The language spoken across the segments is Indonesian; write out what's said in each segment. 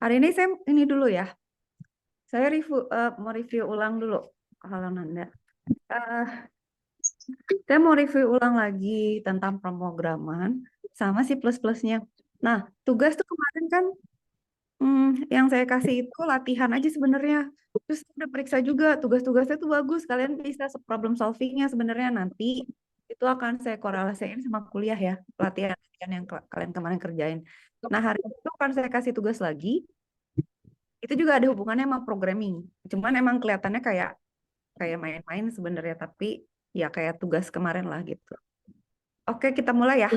Hari ini saya ini dulu ya. Saya mau review ulang dulu kalau Nanda. Eh, saya mau review ulang lagi tentang pemrograman sama si plus-plusnya. Nah, tugas tuh kemarin kan yang saya kasih itu latihan aja sebenarnya. Terus saya udah periksa juga tugas-tugasnya tuh bagus. Kalian bisa problem solvingnya sebenarnya nanti itu akan saya korelasiin sama kuliah ya, pelatihan yang kalian kemarin kerjain. Nah, hari itu kan saya kasih tugas lagi. Itu juga ada hubungannya sama programming. Cuman emang kelihatannya kayak kayak main-main sebenarnya, tapi ya kayak tugas kemarin lah gitu. Oke, kita mulai ya.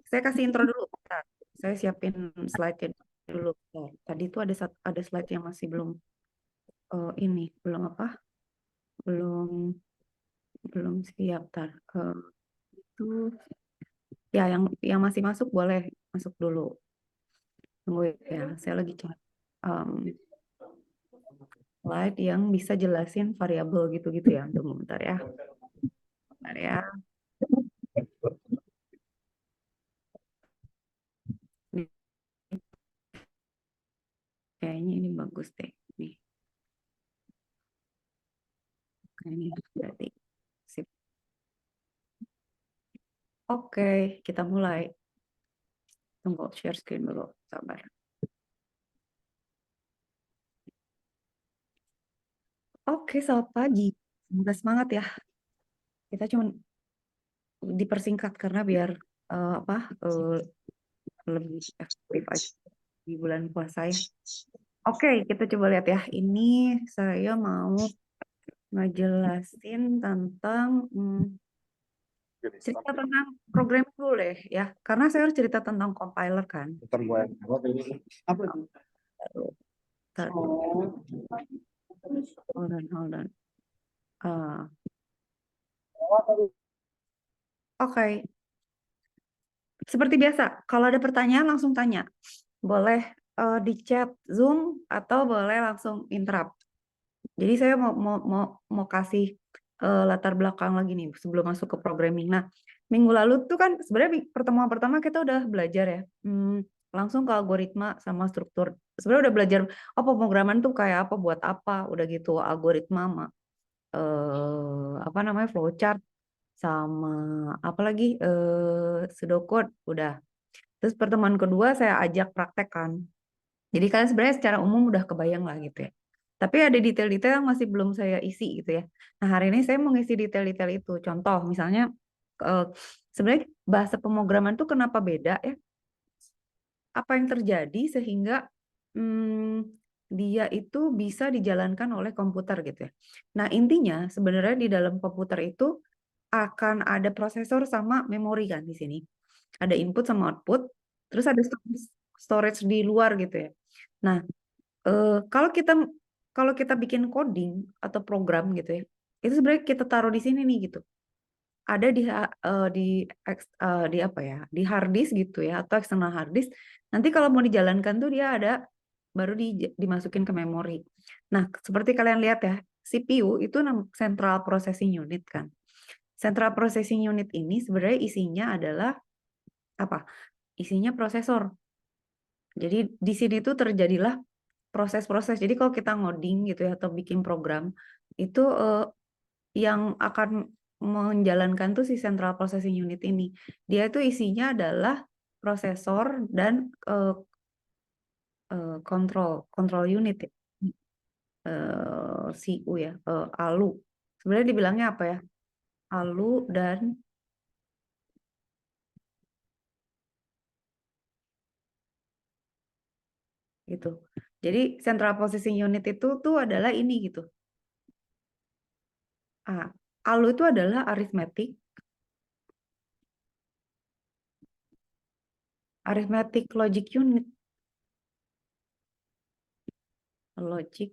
Saya kasih intro dulu. Bentar. Saya siapin slide-nya dulu. Bentar. Tadi itu ada slide yang masih belum ini, belum apa? Belum belum siap. Tar. Itu ya yang masih masuk boleh masuk dulu. Tunggu ya, saya lagi cari slide yang bisa jelasin variabel gitu-gitu ya. Tunggu bentar ya. Bentar ya. Nih, kayaknya ini bagus deh. Nih, kayaknya berarti sip. Oke, kita mulai. Tunggu share screen dulu, sabar. Oke, selamat pagi. Semoga semangat ya. Kita cuma dipersingkat karena biar apa lebih efektif aja di bulan puasa ya. Oke, kita coba lihat ya. Ini saya mau ngejelasin tentang cerita tentang program dulu deh ya. Karena saya harus cerita tentang compiler kan. Apa itu? Hold on. Oke. Seperti biasa, kalau ada pertanyaan langsung tanya. Boleh di chat Zoom atau boleh langsung interrupt. Jadi saya mau kasih latar belakang lagi nih sebelum masuk ke programming. Nah, minggu lalu tuh kan sebenarnya pertemuan pertama kita udah belajar ya. Langsung ke algoritma sama struktur. Sebenarnya udah belajar pemrograman tuh kayak apa, buat apa, udah gitu algoritma sama apa namanya flowchart sama apa lagi pseudocode udah. Terus pertemuan kedua saya ajak praktek kan. Jadi kalian sebenarnya secara umum udah kebayang lah gitu ya. Tapi ada detail-detail yang masih belum saya isi gitu ya. Nah, hari ini saya mau ngisi detail-detail itu. Contoh misalnya eh, sebenarnya bahasa pemrograman tuh kenapa beda ya? Apa yang terjadi sehingga dia itu bisa dijalankan oleh komputer gitu ya. Nah, intinya sebenarnya di dalam komputer itu akan ada prosesor sama memori kan di sini. Ada input sama output, terus ada storage di luar gitu ya. Nah, kalau kita bikin coding atau program gitu ya, itu sebenarnya kita taruh di sini nih gitu. Ada di apa ya, di hard disk gitu ya, atau eksternal hard disk. Nanti kalau mau dijalankan tuh dia ada baru dimasukin ke memori. Nah, seperti kalian lihat ya, CPU itu Central Processing Unit kan. Central Processing Unit ini sebenarnya isinya adalah apa? Isinya prosesor. Jadi di sini tuh terjadilah proses-proses. Jadi kalau kita ngoding gitu ya atau bikin program itu yang akan menjalankan tuh si Central Processing Unit ini. Dia itu isinya adalah prosesor dan control unit ya. CU ya, ALU. Sebenarnya dibilangnya apa ya? ALU dan gitu. Jadi Central Processing Unit itu tuh adalah ini gitu. ALU itu adalah Arithmetic Logic Unit. Logic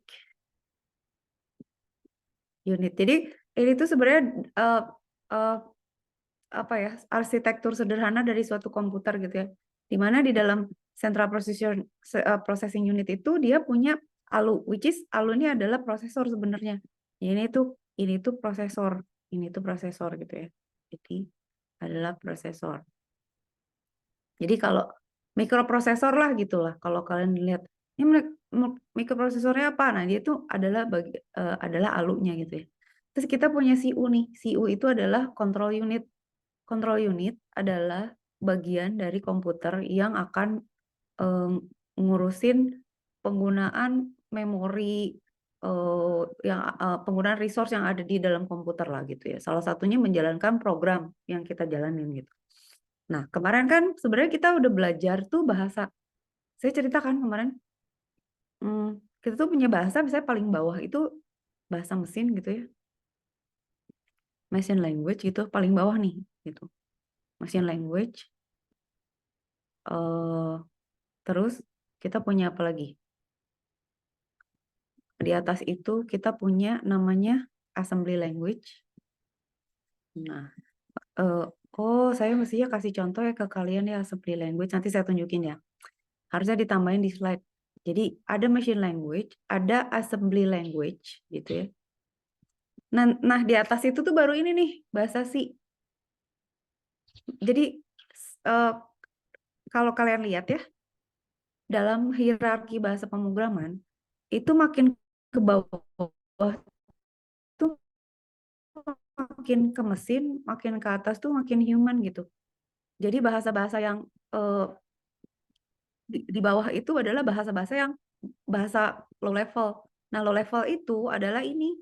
Unit. Jadi ini tuh sebenarnya uh, uh, apa ya, arsitektur sederhana dari suatu komputer gitu ya. Di mana di dalam Central Processing Unit itu dia punya ALU, which is ALU ini adalah prosesor sebenarnya. Ini tuh prosesor gitu ya. Jadi adalah prosesor. Jadi kalau mikroprosesor lah gitulah. Kalau kalian lihat ini mikroprosesornya apa? Nah, dia itu adalah alunya gitu ya. Terus kita punya CU nih. CU itu adalah control unit. Control unit adalah bagian dari komputer yang akan ngurusin penggunaan memori penggunaan resource yang ada di dalam komputer lah gitu ya. Salah satunya menjalankan program yang kita jalanin gitu. Nah, kemarin kan sebenarnya kita udah belajar tuh bahasa. Saya ceritakan kemarin, kita tuh punya bahasa, misalnya paling bawah itu bahasa mesin gitu ya. Machine language gitu, paling bawah nih gitu. Machine language. Terus kita punya apa lagi? Di atas itu kita punya namanya assembly language. Nah, saya mestinya kasih contoh ya ke kalian ya assembly language. Nanti saya tunjukin ya. Harusnya ditambahin di slide. Jadi ada machine language, ada assembly language gitu ya. Nah di atas itu tuh baru ini nih bahasa C. Jadi kalau kalian lihat ya, dalam hierarki bahasa pemrograman itu makin ke bawah tuh makin ke mesin, makin ke atas tuh makin human gitu. Jadi bahasa-bahasa yang di bawah itu adalah bahasa-bahasa yang bahasa low level. Nah, low level itu adalah ini.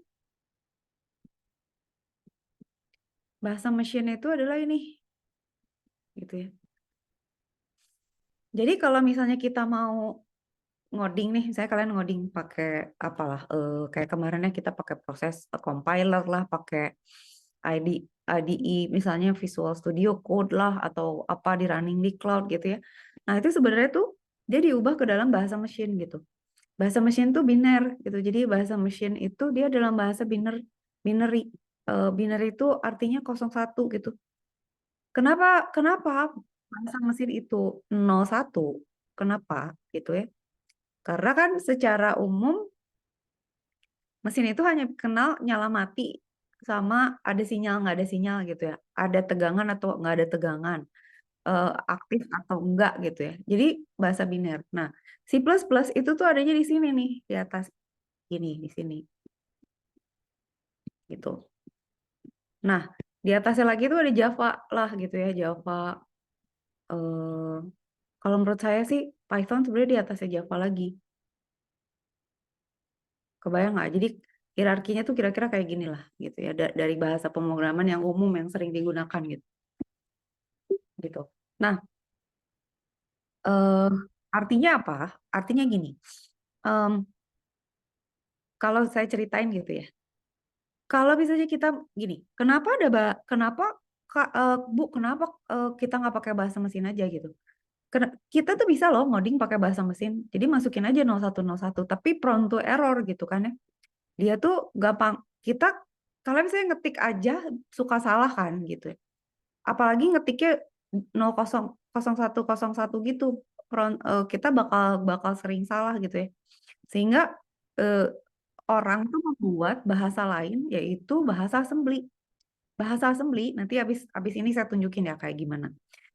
Bahasa mesin itu adalah ini. Gitu ya. Jadi kalau misalnya kita mau ngoding nih, saya kalian ngoding pakai apalah, kayak kemarinnya kita pakai proses compiler lah, pakai IDE misalnya Visual Studio Code lah atau apa di running di cloud gitu ya. Nah itu sebenarnya tuh dia diubah ke dalam bahasa mesin gitu. Bahasa mesin tuh biner gitu. Jadi bahasa mesin itu dia dalam bahasa binary. Binary itu artinya 01 gitu. Kenapa bahasa mesin itu 01? Kenapa gitu ya? Karena kan secara umum mesin itu hanya kenal nyala mati sama ada sinyal nggak ada sinyal gitu ya. Ada tegangan atau nggak ada tegangan, aktif atau enggak gitu ya. Jadi bahasa biner. Nah, C++ itu tuh adanya di sini nih, di atas ini, di sini gitu. Nah, di atasnya lagi tuh ada Java lah gitu ya, Java. Kalau menurut saya sih Python sebenarnya di atasnya Java lagi. Kebayang nggak? Jadi hierarkinya tuh kira-kira kayak gini lah gitu ya, dari bahasa pemrograman yang umum yang sering digunakan gitu. Nah, eh, artinya apa? Artinya gini, em, kalau saya ceritain gitu ya, kalau misalnya kita gini, kenapa Bu, kenapa kita nggak pakai bahasa mesin aja gitu? Kita tuh bisa loh ngoding pakai bahasa mesin. Jadi masukin aja 0101, tapi prone to error gitu kan ya. Dia tuh gampang, kalian saya ngetik aja suka salah kan gitu ya. Apalagi ngetiknya 000101 gitu. Kita bakal bakal sering salah gitu ya. Sehingga eh, orang tuh membuat bahasa lain yaitu bahasa assembly. Bahasa assembly nanti habis ini saya tunjukin ya kayak gimana.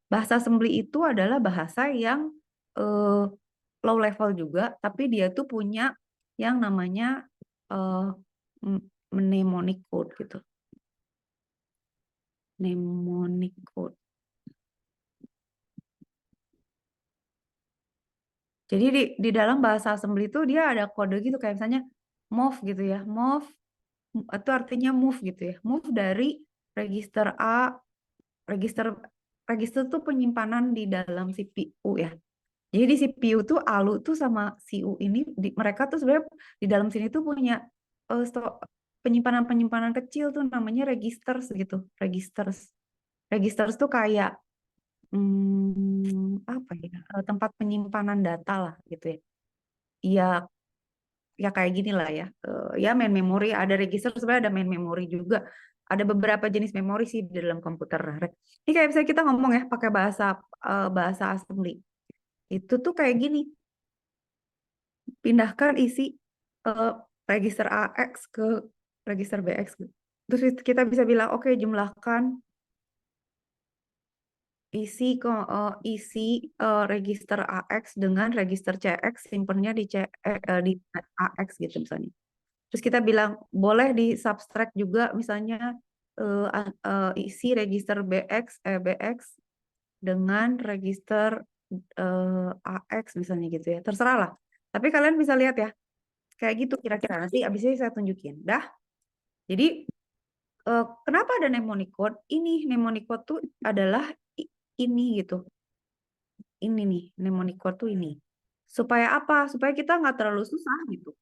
Bahasa assembly itu adalah bahasa yang eh, low level juga, tapi dia tuh punya yang namanya eh, mnemonic code gitu. Mnemonic code. Jadi di dalam bahasa assembly itu dia ada kode gitu kayak misalnya move gitu ya. Move itu artinya move gitu ya. Move dari register A, register register tuh penyimpanan di dalam CPU ya. Jadi di CPU tuh ALU tuh sama CU ini mereka tuh sebenarnya di dalam sini tuh punya penyimpanan-penyimpanan kecil tuh namanya registers gitu. Registers tuh kayak apa ya? Tempat penyimpanan data lah gitu ya. Iya, ya kayak gini lah ya. Ya main memory, ada register sebenarnya ada main memory juga. Ada beberapa jenis memori sih di dalam komputer. Ini kayak misalnya kita ngomong ya pakai bahasa assembly. Itu tuh kayak gini. Pindahkan isi eh, register AX ke register BX. Terus kita bisa bilang, oke, jumlahkan isi register AX dengan register CX, simpennya di AX gitu misalnya. Terus kita bilang boleh di subtract juga misalnya isi register BX dengan register AX misalnya gitu ya. Terserah lah. Tapi kalian bisa lihat ya, kayak gitu kira-kira. Nanti abis ini saya tunjukin. Dah. Jadi kenapa ada mnemonic code? Ini mnemonic code tuh adalah ini gitu. Ini nih, mnemonic code tuh ini. Supaya apa? Supaya kita nggak terlalu susah gitu.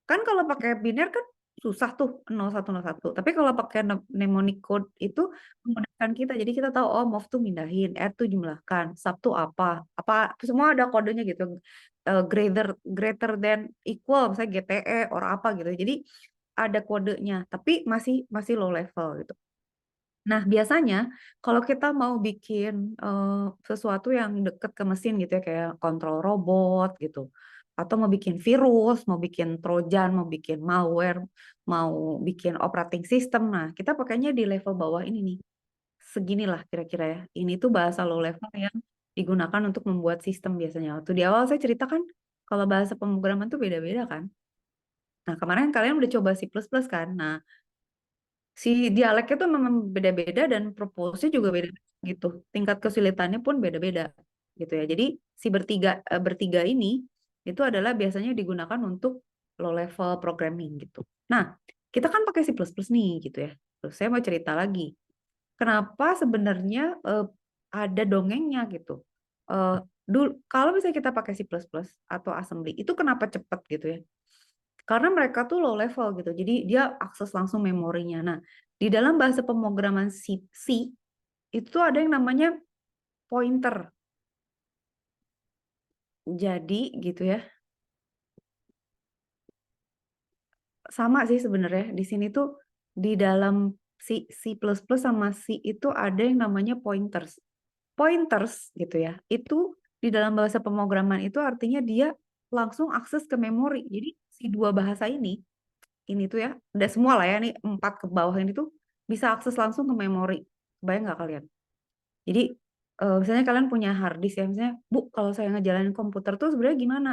Kan kalau pakai biner kan susah tuh 0101. Tapi kalau pakai mnemonic code itu memudahkan kita. Jadi kita tahu oh move tuh mindahin, add tuh jumlahkan, sub tuh apa semua ada kodenya gitu. Greater than equal misalnya GTE or apa gitu. Jadi ada kodenya, tapi masih low level gitu. Nah, biasanya kalau kita mau bikin sesuatu yang deket ke mesin gitu ya, kayak kontrol robot gitu, atau mau bikin virus, mau bikin trojan, mau bikin malware, mau bikin operating system, nah kita pakainya di level bawah ini nih. Seginilah kira-kira ya. Ini tuh bahasa low level yang digunakan untuk membuat sistem biasanya. Waktu di awal saya ceritakan kalau bahasa pemrograman tuh beda-beda kan. Nah, kemarin kalian udah coba C++ kan? Nah, si dialeknya tuh memang beda-beda dan proposnya juga beda gitu. Tingkat kesulitannya pun beda-beda gitu ya. Jadi si bertiga ini itu adalah biasanya digunakan untuk low level programming gitu. Nah, kita kan pakai C++ nih gitu ya. Terus saya mau cerita lagi. Kenapa sebenarnya ada dongengnya gitu. Eh dulu kalau misalnya kita pakai C++ atau assembly itu kenapa cepat gitu ya? Karena mereka tuh low level gitu. Jadi dia akses langsung memorinya. Nah, di dalam bahasa pemrograman C itu ada yang namanya pointer. Jadi gitu ya. Sama sih sebenarnya. Di sini tuh di dalam C++ sama C itu ada yang namanya pointers. Pointers gitu ya. Itu di dalam bahasa pemrograman itu artinya dia langsung akses ke memori. Jadi si dua bahasa ini tuh ya, udah semua lah ya, nih 4 ke bawah ini tuh bisa akses langsung ke memori. Bayang nggak kalian? Jadi misalnya kalian punya hard disk ya, misalnya, Bu, kalau saya ngejalanin komputer tuh sebenarnya gimana?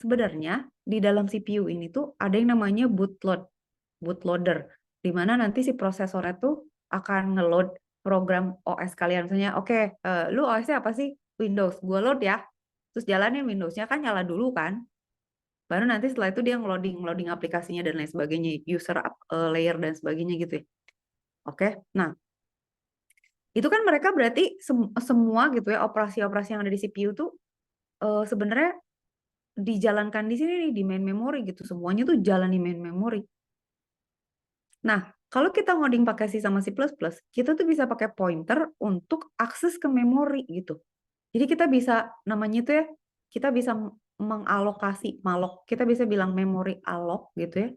Sebenarnya di dalam CPU ini tuh ada yang namanya bootloader, di mana nanti si prosesornya tuh akan ngeload program OS kalian. Misalnya, oke, lu OS-nya apa sih? Windows. Gua load ya. Terus jalanin Windows-nya kan nyala dulu kan. Baru nanti setelah itu dia ngeloading aplikasinya dan lain sebagainya, user layer dan sebagainya gitu ya. Oke, nah itu kan mereka berarti semua gitu ya operasi-operasi yang ada di CPU tuh sebenarnya dijalankan di sini nih di main memory gitu. Semuanya tuh jalan di main memory. Nah, kalau kita ngoding pakai C sama C++, kita tuh bisa pakai pointer untuk akses ke memori gitu. Jadi kita bisa namanya itu ya, kita bisa mengalokasi malok. Kita bisa bilang memory alloc gitu ya.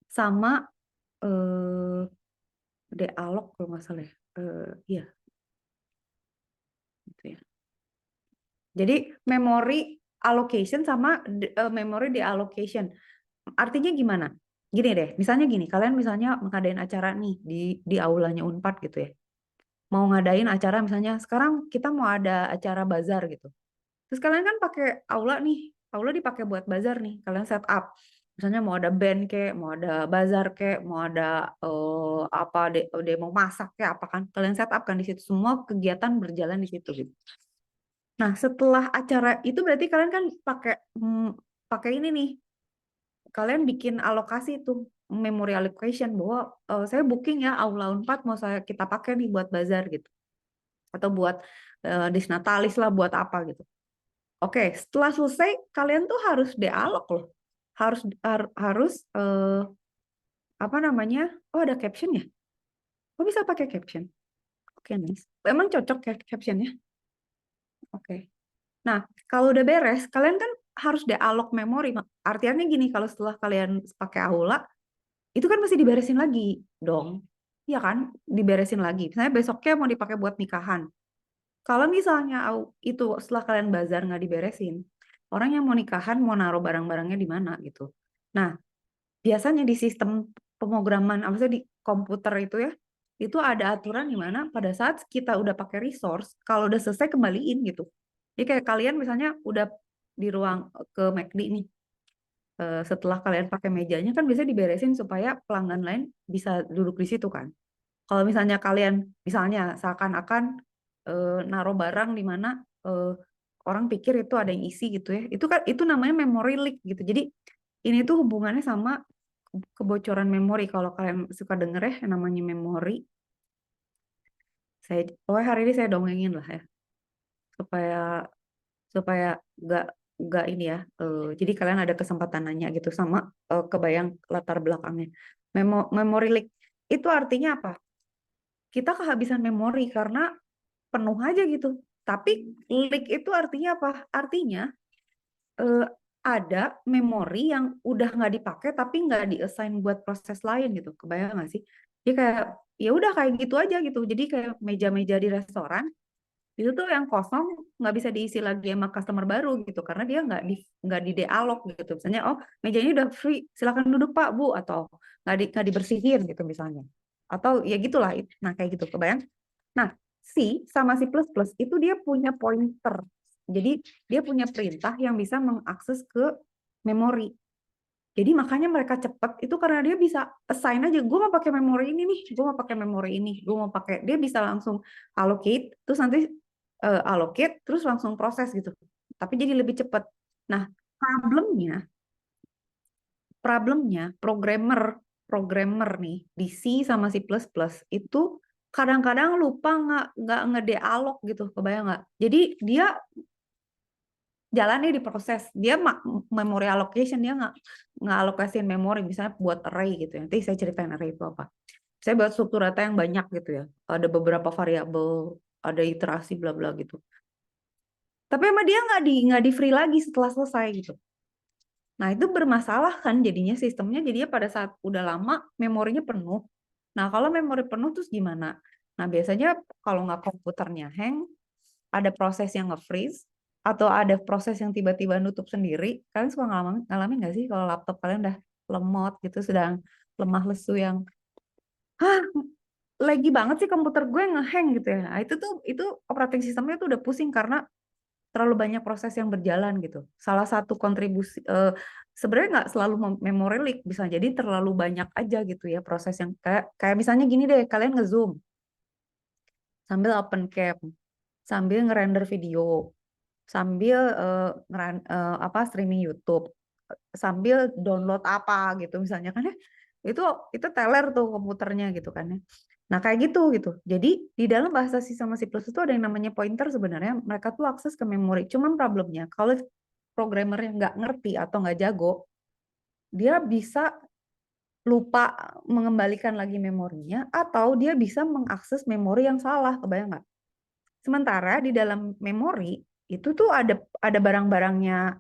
Sama dealloc kalau nggak salah ya. Iya, gitu ya. Jadi memory allocation sama memory deallocation. Artinya gimana? Gini deh, misalnya gini, kalian misalnya ngadain acara nih di aulanya Unpad gitu ya. Mau ngadain acara misalnya sekarang kita mau ada acara bazar gitu. Terus kalian kan pakai aula nih, aula dipakai buat bazar nih. Kalian set up. Misalnya mau ada band kayak, mau ada bazar kayak, mau ada apa demo masak kayak apa kan. Kalian set up kan di situ semua kegiatan berjalan di situ gitu. Nah, setelah acara itu berarti kalian kan pakai ini nih. Kalian bikin alokasi tuh memory allocation bahwa saya booking ya Aula Unpad mau kita pakai nih buat bazar gitu. Atau buat disnatalis lah buat apa gitu. Oke, setelah selesai kalian tuh harus dealog loh. Harus apa namanya? Oh, ada caption ya? Kok bisa pakai caption? Oke, nice. Emang cocok ya captionnya? Oke. Nah, kalau udah beres, kalian kan harus dealog memori. Artinya gini, kalau setelah kalian pakai Aula, itu kan mesti diberesin lagi dong. Iya kan? Diberesin lagi. Misalnya besoknya mau dipakai buat nikahan. Kalau misalnya itu setelah kalian bazar nggak diberesin, orang yang mau nikahan mau naruh barang-barangnya di mana gitu. Nah, biasanya di sistem pemrograman, maksudnya di komputer itu ya, itu ada aturan di mana pada saat kita udah pakai resource, kalau udah selesai kembaliin gitu. Jadi kayak kalian misalnya udah di ruang ke McD nih, setelah kalian pakai mejanya kan bisa diberesin supaya pelanggan lain bisa duduk di situ kan. Kalau misalnya kalian misalnya seakan-akan naruh barang di mana eh, orang pikir itu ada yang isi gitu ya, itu kan itu namanya memory leak gitu. Jadi ini tuh hubungannya sama kebocoran memori. Kalau kalian suka denger ya yang namanya memori, oh hari ini saya dongengin lah ya supaya supaya nggak ini ya. Jadi kalian ada kesempatan nanya gitu sama kebayang latar belakangnya. Memory leak itu artinya apa? Kita kehabisan memori karena penuh aja gitu. Tapi leak itu artinya apa? Artinya eh, ada memori yang udah nggak dipakai tapi nggak diassign buat proses lain gitu. Kebayang nggak sih? Jadi kayak ya udah kayak gitu aja gitu. Jadi kayak meja-meja di restoran itu tuh yang kosong nggak bisa diisi lagi sama customer baru gitu karena dia nggak di dialog gitu. Misalnya oh meja ini udah free silakan duduk Pak Bu atau nggak dibersihin gitu misalnya. Atau ya gitulah. Nah kayak gitu kebayang. Nah, C sama C++ itu dia punya pointer. Jadi dia punya perintah yang bisa mengakses ke memori. Jadi makanya mereka cepat itu karena dia bisa assign aja, gue mau pakai memori ini nih, gue mau pakai memori ini, gue mau pakai, dia bisa langsung allocate, terus nanti allocate, terus langsung proses gitu. Tapi jadi lebih cepat. Nah, problemnya, programmer, programmer nih di C sama C++ itu kadang-kadang lupa nggak ngedialog gitu, kebayang nggak? Jadi dia jalannya diproses, dia memory allocation dia nggak alokasiin memori, misalnya buat array gitu ya. Nanti saya ceritain array itu apa. Saya buat struktur data yang banyak gitu ya, ada beberapa variabel, ada iterasi bla bla gitu. Tapi emang dia nggak di free lagi setelah selesai gitu. Nah, itu bermasalah kan jadinya sistemnya jadinya pada saat udah lama memorinya penuh. Nah, kalau memori penuh terus gimana? Nah, biasanya kalau nggak komputernya hang, ada proses yang nge-freeze atau ada proses yang tiba-tiba nutup sendiri. Kalian suka ngalamin nggak sih kalau laptop kalian udah lemot gitu, sedang lemah lesu yang hah, lagi banget sih komputer gue nge-hang gitu ya. Nah, itu operating sistemnya tuh udah pusing karena terlalu banyak proses yang berjalan gitu. Salah satu kontribusi sebenarnya nggak selalu memory leak, bisa jadi terlalu banyak aja gitu ya proses yang kayak kayak misalnya gini deh, kalian nge-zoom sambil open cam, sambil ngerender video, sambil apa streaming YouTube, sambil download apa gitu misalnya kan ya. Itu itu teler tuh komputernya gitu kan ya. Nah, kayak gitu gitu. Jadi di dalam bahasa C sama C++ itu ada yang namanya pointer sebenarnya. Mereka tuh akses ke memori. Cuman problemnya kalau programmernya nggak ngerti atau nggak jago, dia bisa lupa mengembalikan lagi memorinya atau dia bisa mengakses memori yang salah. Kebayang nggak? Sementara di dalam memori itu tuh ada barang-barangnya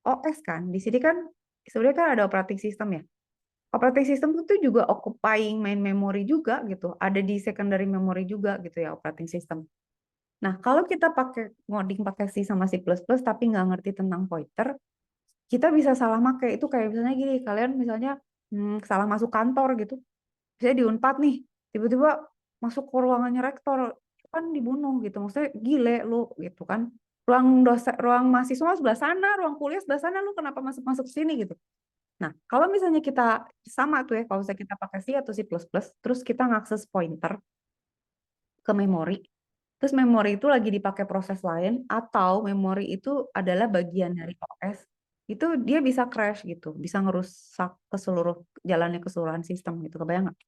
OS kan. Di sini kan sebenarnya kan ada operating system ya. Operating system itu juga occupying main memory juga gitu. Ada di secondary memory juga gitu ya operating system. Nah, kalau kita pakai ngoding pakai C sama C++ tapi nggak ngerti tentang pointer, kita bisa salah pakai. Itu kayak misalnya gini, kalian misalnya salah masuk kantor gitu. Misalnya di Unpad nih, tiba-tiba masuk ke ruangannya rektor, kan dibunuh gitu. Maksudnya gile lu gitu kan. Ruang mahasiswa sebelah sana, ruang kuliah sebelah sana, lu kenapa masuk-masuk sini gitu. Nah, kalau misalnya kita sama tuh ya, kalau misalnya kita pakai C atau C++, terus kita ngakses pointer ke memori, terus memori itu lagi dipakai proses lain, atau memori itu adalah bagian dari OS, itu dia bisa crash gitu, bisa ngerusak jalannya keseluruhan sistem gitu, kebayang nggak?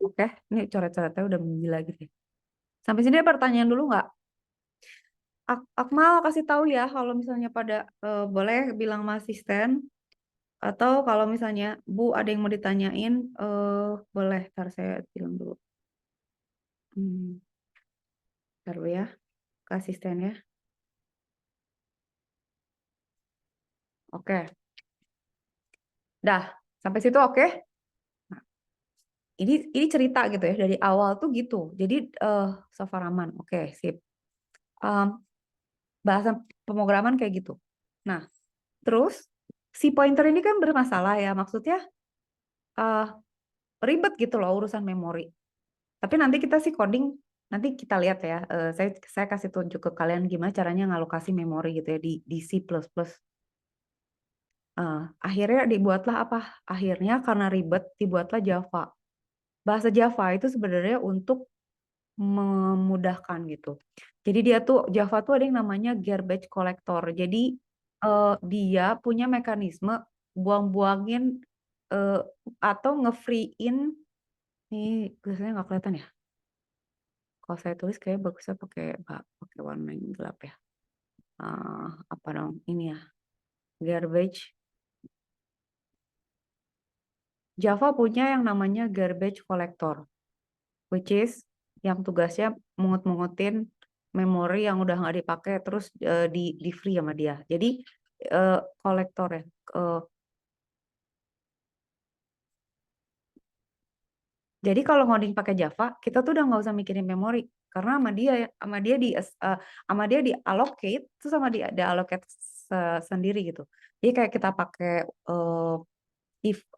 Oke, ini coret-coretnya udah menggila gitu ya. Sampai sini ada pertanyaan dulu nggak? Akmal kasih tahu ya kalau misalnya pada boleh bilang sama asisten. Atau kalau misalnya Bu ada yang mau ditanyain, boleh. Ntar saya bilang dulu. Hmm, ntar dulu ya, ke asisten ya. Oke, dah. Sampai situ oke? Nah, ini cerita gitu ya, dari awal tuh gitu. Jadi, so far aman. Oke, sip. Um, Bahasa pemrograman kayak gitu. Nah, terus si pointer ini kan bermasalah ya. Maksudnya ribet gitu loh urusan memori. Tapi nanti kita sih coding, nanti kita lihat ya. Saya kasih tunjuk ke kalian gimana caranya ngalokasi memori gitu ya di C++. Akhirnya dibuatlah apa? Akhirnya karena ribet dibuatlah Java. Bahasa Java itu sebenarnya untuk memudahkan gitu. Jadi dia tuh Java tuh ada yang namanya garbage collector. Jadi dia punya mekanisme buang-buangin eh, atau nge-free-in, ini tulisannya nggak kelihatan ya. Kalau saya tulis kayak bagusnya pakai warna yang gelap ya. Apa dong ini ya, garbage. Java punya yang namanya garbage collector, which is yang tugasnya mungut-mungutin memori yang udah nggak dipakai terus di free sama dia. Jadi kolektor ya. Eh, jadi kalau ngoding pakai Java, kita tuh udah nggak usah mikirin memori karena sama dia di allocate itu sama di allocate sendiri gitu. Jadi kayak kita pakai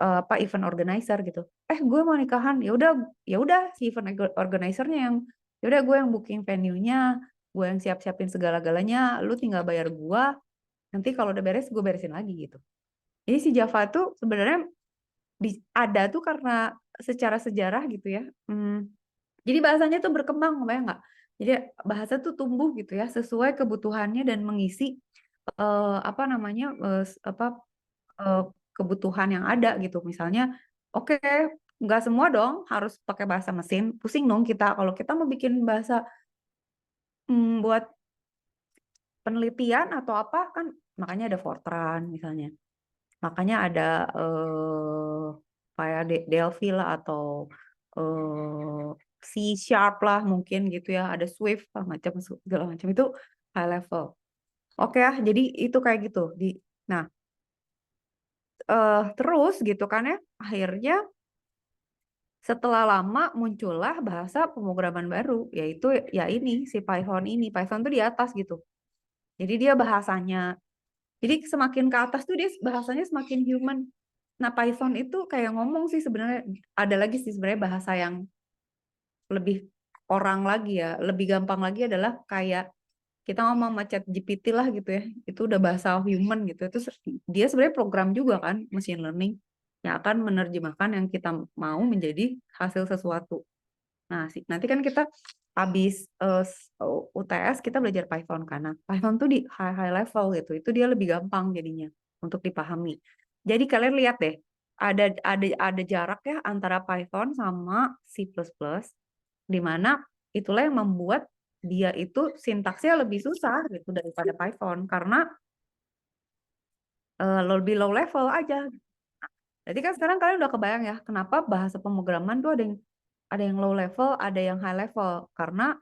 apa event organizer gitu. Gue mau nikahan, ya udah si event organizernya yang ya udah gue yang booking venue-nya, gue yang siap-siapin segala-galanya, lu tinggal bayar gue, nanti kalau udah beres gue beresin lagi gitu. Jadi si Java tuh sebenarnya ada tuh karena secara sejarah gitu ya. Jadi bahasanya tuh berkembang, kebayang nggak? Jadi bahasa tuh tumbuh gitu ya sesuai kebutuhannya dan mengisi apa namanya eh, kebutuhan yang ada gitu. Misalnya, oke, nggak semua dong harus pakai bahasa mesin. Pusing dong kita kalau kita mau bikin bahasa buat penelitian atau apa kan, makanya ada Fortran misalnya. Makanya ada kayak Delphi lah atau C Sharp lah mungkin gitu ya. Ada Swift lah macam segala macam itu high level. Oke ya, jadi itu kayak gitu. Nah, terus gitu kan ya, akhirnya setelah lama muncullah bahasa pemrograman baru, yaitu ya ini si Python ini. Python tuh di atas gitu. Jadi dia bahasanya, jadi semakin ke atas tuh dia bahasanya semakin human. Nah, Python itu kayak ngomong sih sebenarnya ada lagi sih sebenarnya bahasa yang lebih orang lagi ya, lebih gampang lagi adalah kayak kita ngomong sama GPT lah gitu ya. Itu udah bahasa human gitu. Itu dia sebenarnya program juga kan, machine learning yang akan menerjemahkan yang kita mau menjadi hasil sesuatu. Nah, nanti kan kita habis UTS kita belajar Python karena Python tuh di high level gitu. Itu dia lebih gampang jadinya untuk dipahami. Jadi kalian lihat deh, ada jarak ya antara Python sama C++, di mana itulah yang membuat dia itu sintaksnya lebih susah gitu daripada Python karena lebih low level aja. Jadi kan sekarang kalian udah kebayang ya kenapa bahasa pemrograman tuh ada yang low level, ada yang high level. Karena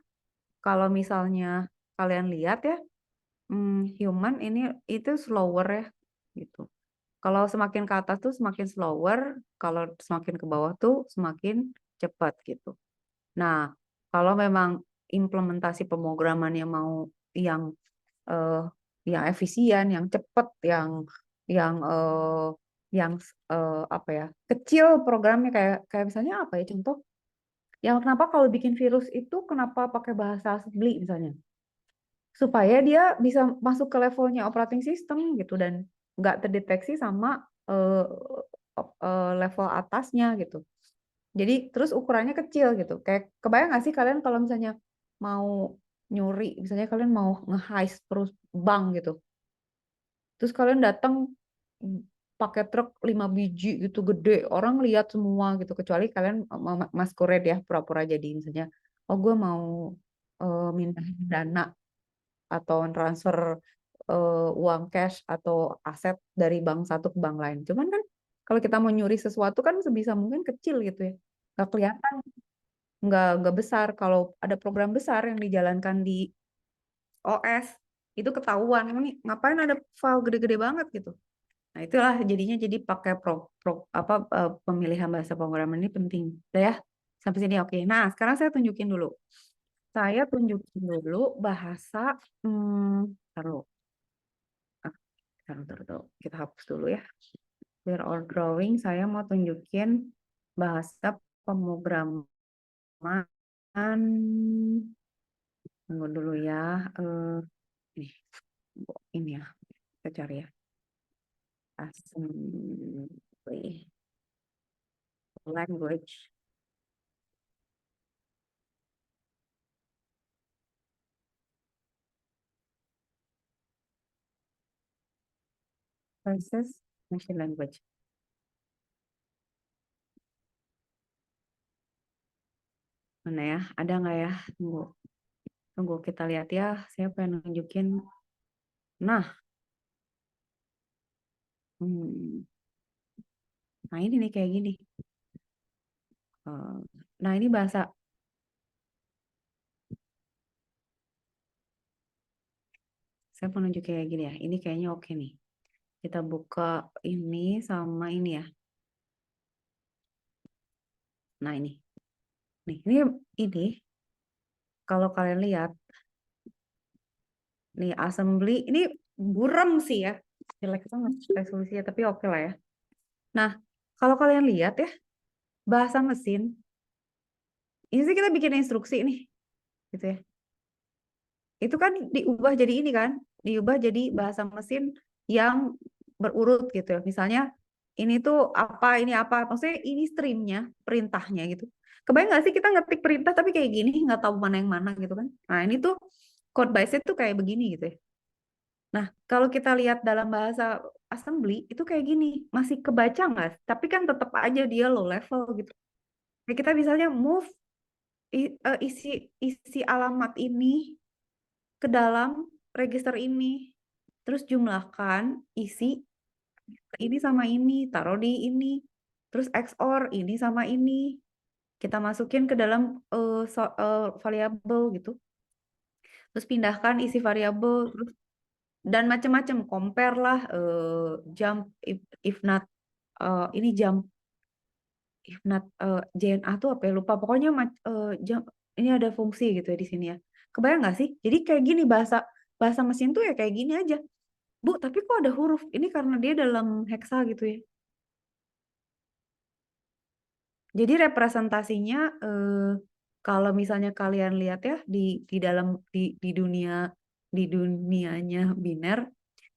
kalau misalnya kalian lihat ya, human ini itu slower ya gitu. Kalau semakin ke atas tuh semakin slower, kalau semakin ke bawah tuh semakin cepat gitu. Nah, kalau memang implementasi pemrograman yang mau yang eh, yang efisien, yang cepat, yang apa ya, kecil programnya kayak kayak misalnya apa ya contoh? Yang kenapa kalau bikin virus itu kenapa pakai bahasa assembly misalnya? Supaya dia bisa masuk ke levelnya operating system gitu dan nggak terdeteksi sama level atasnya gitu. Jadi terus ukurannya kecil gitu. Kayak kebayang nggak sih kalian kalau misalnya mau nyuri, misalnya kalian mau nge-heist terus bank gitu. Terus kalian datang pakai truk 5 biji gitu gede, orang lihat semua gitu kecuali kalian masquerade ya pura-pura jadi misalnya oh gue mau minta dana atau transfer uang cash atau aset dari bank satu ke bank lain. Cuman kan kalau kita mau nyuri sesuatu kan sebisa mungkin kecil gitu ya. Nggak kelihatan, nggak besar. Kalau ada program besar yang dijalankan di OS, itu ketahuan. Ini ngapain ada file gede-gede banget gitu. Nah, itulah jadinya jadi pakai pemilihan bahasa pemrograman ini penting. Udah ya, sampai sini oke. Nah, sekarang saya tunjukin dulu. Saya tunjukin dulu bahasa, taruh. Taruh. Kita hapus dulu ya. Clear all drawing, saya mau tunjukin bahasa pemrograman tunggu dulu ya. Ini, ini ya, kita cari ya. Assembly language. Versus machine language. Mana ya? Ada nggak ya? Tunggu. Tunggu kita lihat ya. Saya pengen nunjukin. Nah. Nah ini nih kayak gini. Nah ini bahasa. Saya mau nunjuk kayak gini ya. Ini kayaknya oke nih. Kita buka ini sama ini ya. Nah ini. Nih, ini kalau kalian lihat nih assembly ini buram sih ya. Jelek banget resolusinya tapi oke lah ya. Nah, kalau kalian lihat ya bahasa mesin ini sih kita bikin instruksi nih. Gitu ya. Itu kan diubah jadi ini kan, diubah jadi bahasa mesin yang berurut gitu ya. Misalnya ini tuh apa, ini apa, maksudnya ini streamnya, perintahnya gitu. Kebayang nggak sih kita ngetik perintah tapi kayak gini, nggak tahu mana yang mana gitu kan. Nah ini tuh code base tuh kayak begini gitu ya. Nah kalau kita lihat dalam bahasa assembly itu kayak gini, masih kebaca nggak? Tapi kan tetap aja dia low level gitu. Nah, kita misalnya move isi isi alamat ini ke dalam register ini. Terus jumlahkan isi ini sama ini, taruh di ini. Terus XOR ini sama ini. Kita masukin ke dalam variabel gitu. Terus pindahkan isi variabel terus dan macam-macam, compare lah jump if not ini jump if not JNA tuh apa ya lupa. Pokoknya jump ini ada fungsi gitu ya di sini ya. Kebayang nggak sih? Jadi kayak gini bahasa bahasa mesin tuh ya kayak gini aja. Bu, tapi kok ada huruf? Ini karena dia dalam heksa gitu ya. Jadi representasinya kalau misalnya kalian lihat ya di dalam di dunianya biner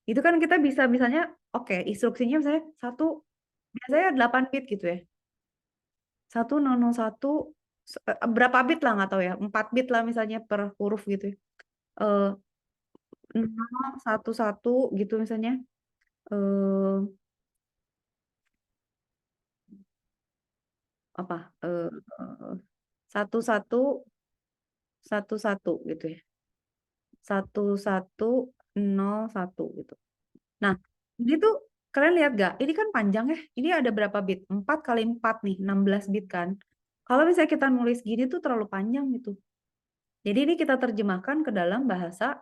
itu kan kita bisa misalnya oke, instruksinya misalnya satu biasanya 8 bit gitu ya. 1001 berapa bit lah nggak tahu ya. 4 bit lah misalnya per huruf gitu ya. Eh 011 gitu misalnya. Eh apa? 1111 gitu ya. 1101 gitu. Nah, ini tuh kalian lihat gak? Ini kan panjang ya. Ini ada berapa bit? 4 kali 4 nih, 16 bit kan. Kalau misalnya kita nulis gini tuh terlalu panjang gitu. Jadi ini kita terjemahkan ke dalam bahasa,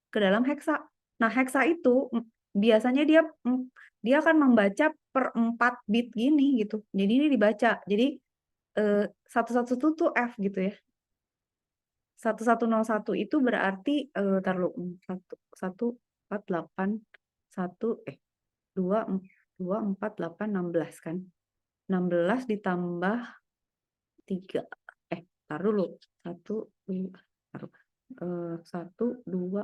ke dalam heksa. Nah, heksa itu biasanya dia akan membaca per 4 bit gini gitu. Jadi ini dibaca. Jadi 111 tuh F gitu ya. 1101 itu berarti taruh 1148 dua 2 4 8 16 kan. 16 ditambah 3 taruh dulu 1 2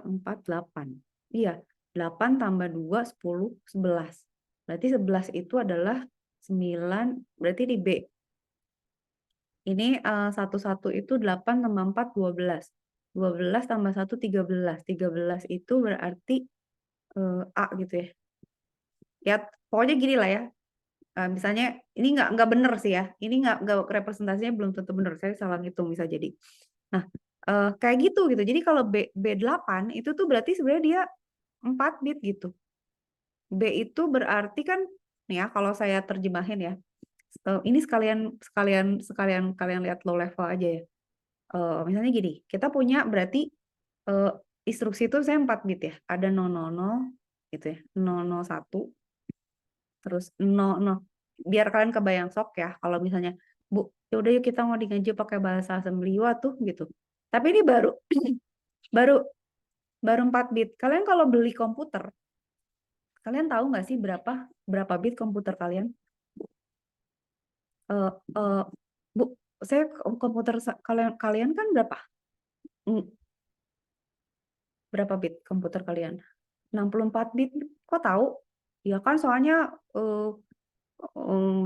4 8 iya 8 tambah 2 10 11 berarti 11 itu adalah 9 berarti di B ini 11 itu 8 tambah 4 12 12 tambah 1 13 13 itu berarti A gitu ya ya pokoknya gini lah ya. Misalnya ini nggak bener sih ya. Ini nggak representasinya belum tentu bener. Saya salah ngitung bisa jadi. Nah, kayak gitu gitu. Jadi kalau B8 itu tuh berarti sebenarnya dia 4 bit gitu. B itu berarti kan nih ya kalau saya terjemahin ya. Ini kalian lihat low level aja ya. Misalnya gini, kita punya berarti instruksi itu saya 4 bit ya. Ada 000 gitu ya. 001 terus biar kalian kebayang sok ya kalau misalnya Bu ya udah yuk kita mau ngaji pakai bahasa assembly tuh gitu tapi ini baru baru baru 4 bit kalian kalau beli komputer kalian tahu nggak sih berapa bit komputer kalian Bu komputer kalian kan berapa bit komputer kalian? 64 bit. Kok tahu? Ya kan soalnya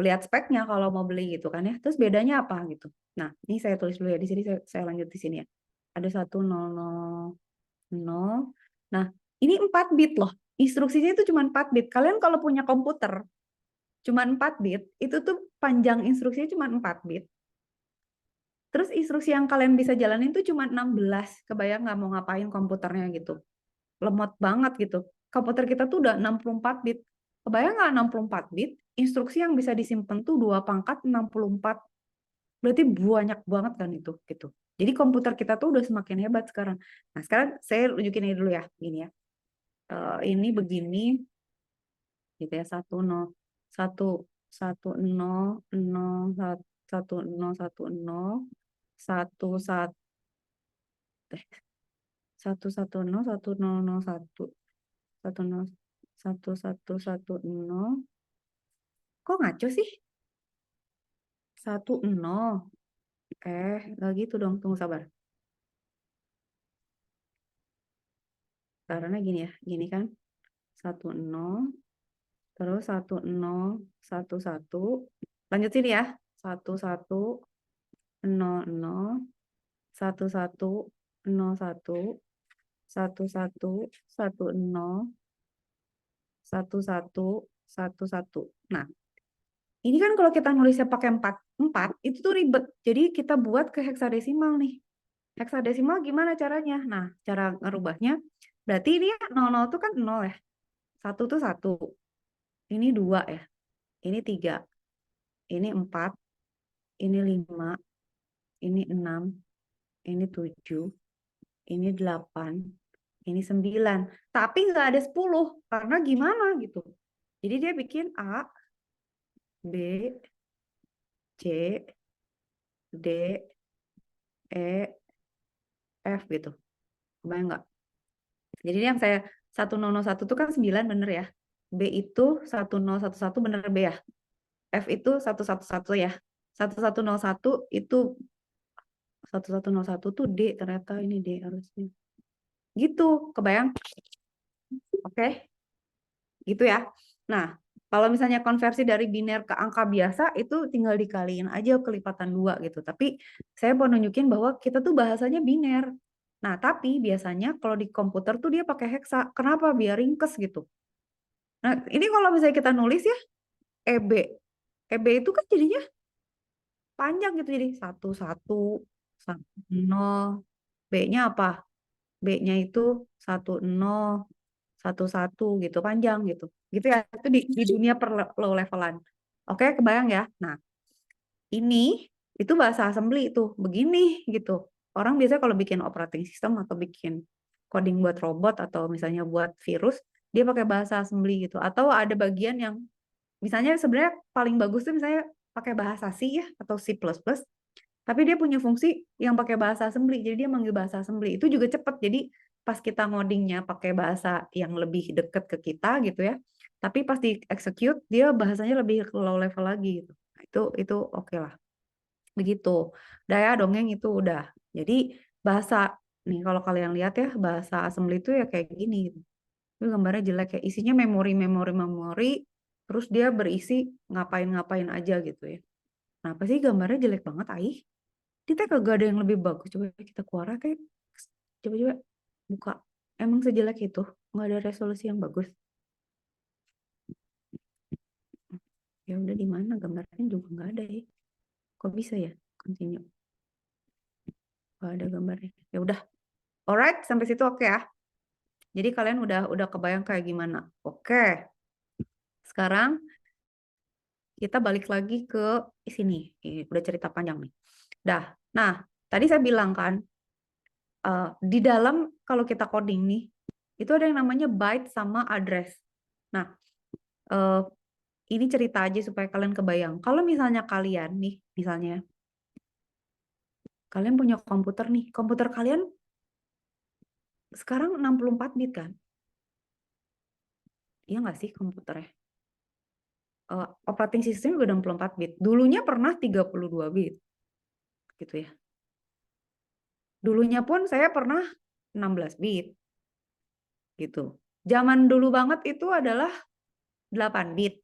lihat speknya kalau mau beli gitu kan ya. Terus bedanya apa gitu. Nah, ini saya tulis dulu ya di sini, saya lanjut di sini ya. Ada 1000. Nah, ini 4 bit loh. Instruksinya itu cuma 4 bit. Kalian kalau punya komputer cuma 4 bit, itu tuh panjang instruksinya cuma 4 bit. Terus instruksi yang kalian bisa jalanin tuh cuma 16. Kebayang nggak mau ngapain komputernya gitu. Lemot banget gitu. Komputer kita tuh udah 64 bit. Kebayang nggak 64 bit? Instruksi yang bisa disimpan tuh 2 pangkat 64. Berarti banyak banget kan itu gitu. Jadi komputer kita tuh udah semakin hebat sekarang. Nah, sekarang saya tunjukin ini dulu ya. Gini ya. Ini begini gitu ya. 10. Kok ngaco sih? 10. Lagi itu dong, tunggu sabar. Karena gini ya, gini kan. 10, terus 1011. Lanjut sini ya. 1100, 1101, 1110, 1111. Nah, ini kan kalau kita nulisnya pakai 4 itu tuh ribet. Jadi kita buat ke heksadesimal nih. Heksadesimal gimana caranya? Nah, cara ngerubahnya berarti ini 00 tuh kan 0 ya. 1 tuh 1. Ini 2 ya. Ini 3. Ini 4. Ini 5. Ini 6. Ini 7. Ini 8. Ini 9. Tapi nggak ada 10. Karena gimana gitu. Jadi dia bikin A, B, C, D, E, F gitu. Kebayang nggak? Jadi ini yang saya 1001 itu kan 9 bener ya. B itu 1011 bener B ya. F itu 111 ya. 1101 itu 1101 tuh D, ternyata ini D harusnya. Gitu, kebayang? Oke. Gitu ya. Nah, kalau misalnya konversi dari biner ke angka biasa itu tinggal dikaliin aja kelipatan 2 gitu. Tapi saya mau nunjukin bahwa kita tuh bahasanya biner. Nah, tapi biasanya kalau di komputer tuh dia pakai heksa. Kenapa? Biar ringkes gitu. Nah, ini kalau misalnya kita nulis ya, EB. EB itu kan jadinya panjang gitu. Jadi 1110. B-nya apa? B-nya itu 1011 gitu, panjang gitu. Gitu ya, itu di dunia per low levelan. Oke, kebayang ya? Nah, ini itu bahasa assembly itu, begini gitu. Orang biasanya kalau bikin operating system atau bikin coding buat robot atau misalnya buat virus, dia pakai bahasa assembly gitu. Atau ada bagian yang misalnya sebenarnya paling bagus tuh misalnya pakai bahasa C ya atau C++, tapi dia punya fungsi yang pakai bahasa assembly. Jadi dia manggil bahasa assembly. Itu juga cepat. Jadi pas kita ngodingnya pakai bahasa yang lebih dekat ke kita gitu ya. Tapi pas di execute dia bahasanya lebih low level lagi gitu. Nah, itu oke lah. Begitu. Udah ya, dongeng itu udah. Jadi bahasa nih kalau kalian lihat ya bahasa assembly itu ya kayak gini gitu. Itu gambarnya jelek ya. Isinya memori. Terus dia berisi ngapain-ngapain aja gitu ya. Kenapa sih gambarnya jelek banget, Aih? Kita kagak ada yang lebih bagus. Coba kita keluar kayak coba buka. Emang sejelek itu? Nggak ada resolusi yang bagus. Ya udah di mana gambarnya juga nggak ada ya. Kok bisa ya? Continue. Nggak ada gambarnya. Ya udah. Alright, sampai situ oke ya. Jadi kalian udah kebayang kayak gimana? Oke. Sekarang kita balik lagi ke sini. Ini udah cerita panjang nih. Dah. Nah, tadi saya bilang kan di dalam kalau kita coding nih itu ada yang namanya byte sama address. Nah, ini cerita aja supaya kalian kebayang. Kalau misalnya kalian nih, misalnya kalian punya komputer nih, komputer kalian sekarang 64 bit kan? Iya nggak sih komputernya? Operating system juga 64 bit. Dulunya pernah 32 bit. gitu ya. Dulunya pun saya pernah 16 bit gitu. Zaman dulu banget itu adalah 8 bit.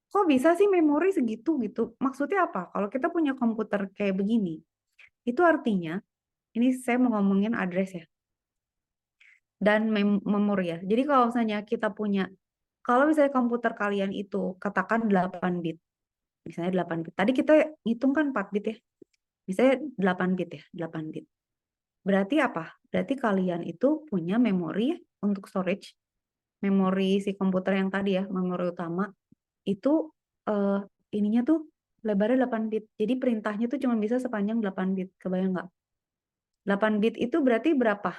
Kok bisa sih memori segitu gitu? Maksudnya apa? Kalau kita punya komputer kayak begini, itu artinya, ini saya mau ngomongin address ya, dan memori ya. Jadi kalau misalnya kita punya, kalau misalnya komputer kalian itu katakan 8 bit, misalnya 8 bit. Tadi kita hitung kan 4 bit ya. Misalnya 8 bit ya, 8 bit. Berarti apa? Berarti kalian itu punya memori untuk storage, memori si komputer yang tadi ya, memori utama, itu ininya tuh lebarnya 8 bit. Jadi perintahnya tuh cuma bisa sepanjang 8 bit. Kebayang nggak? 8 bit itu berarti berapa?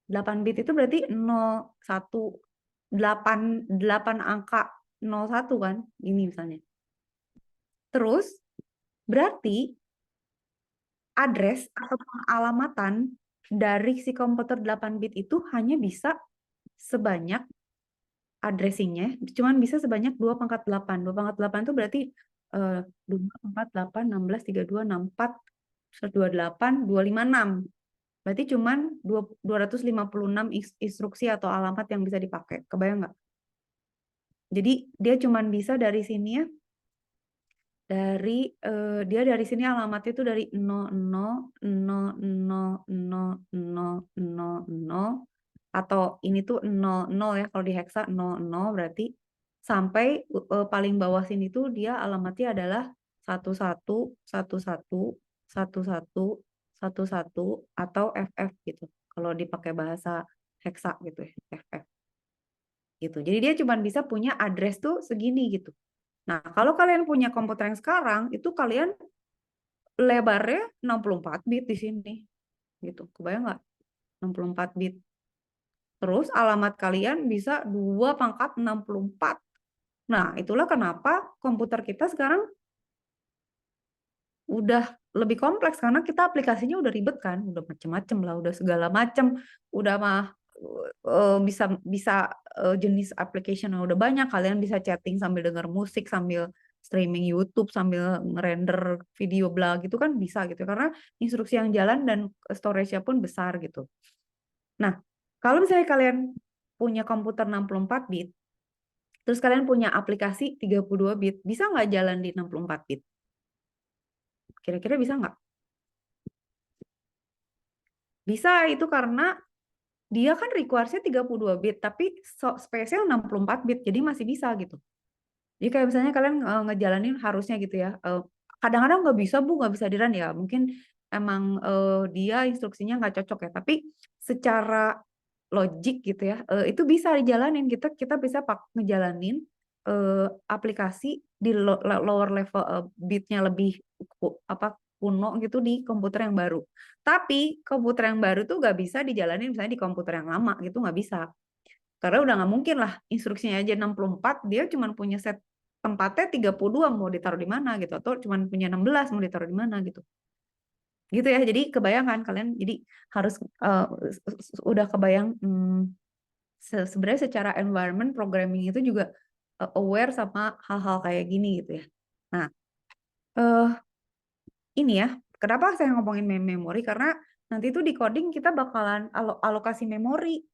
8 bit itu berarti 0, 1, 8 angka 01 kan? Ini misalnya. Terus berarti address atau pengalamatan dari si komputer 8 bit itu hanya bisa sebanyak addressingnya, cuman bisa sebanyak 2/8. 2/8 itu berarti 2, 4, 8, 16, 32, 64, 128, 256. Berarti cuman 256 instruksi atau alamat yang bisa dipakai. Kebayang nggak? Jadi dia cuman bisa dari sini ya, dia dari sini alamatnya itu dari 00000000 atau ini tuh 00 ya, kalau di hexa 00 berarti sampai paling bawah sini tuh dia alamatnya adalah 11111111 atau FF gitu. Kalau dipakai bahasa hexa gitu ya, FF gitu. Jadi dia cuma bisa punya address tuh segini gitu. Nah, kalau kalian punya komputer yang sekarang, itu kalian lebarnya 64 bit di sini. Gitu. Kebayang nggak? 64 bit. Terus alamat kalian bisa 2/64. Nah, itulah kenapa komputer kita sekarang udah lebih kompleks karena kita aplikasinya udah ribet kan, udah macem-macem lah, udah segala macem, udah mah bisa bisa jenis application yang udah banyak. Kalian bisa chatting sambil denger musik, sambil streaming YouTube, sambil ngerender video blog gitu kan bisa gitu karena instruksi yang jalan dan storage-nya pun besar gitu. Nah, kalau misalnya kalian punya komputer 64 bit, terus kalian punya aplikasi 32 bit, bisa nggak jalan di 64 bit? Kira-kira bisa nggak? Bisa, itu karena dia kan requires-nya 32 bit, tapi space-nya 64 bit, jadi masih bisa gitu. Jadi kayak misalnya kalian ngejalanin harusnya gitu ya, kadang-kadang nggak bisa Bu, nggak bisa di-run ya, mungkin emang dia instruksinya nggak cocok ya, tapi secara logik gitu ya, itu bisa dijalanin, kita bisa ngejalanin aplikasi di lower level bitnya lebih kuno gitu di komputer yang baru. Tapi komputer yang baru tuh nggak bisa dijalanin misalnya di komputer yang lama gitu, nggak bisa. Karena udah nggak mungkin lah instruksinya aja 64, dia cuma punya set tempatnya 32 mau ditaruh di mana gitu, atau cuma punya 16 mau ditaruh di mana gitu. Gitu ya, jadi kebayangkan kalian, jadi harus udah kebayang sebenarnya secara environment programming itu juga aware sama hal-hal kayak gini gitu ya. Nah, ini ya, kenapa saya ngomongin memori? Karena nanti tuh di coding kita bakalan alokasi memori.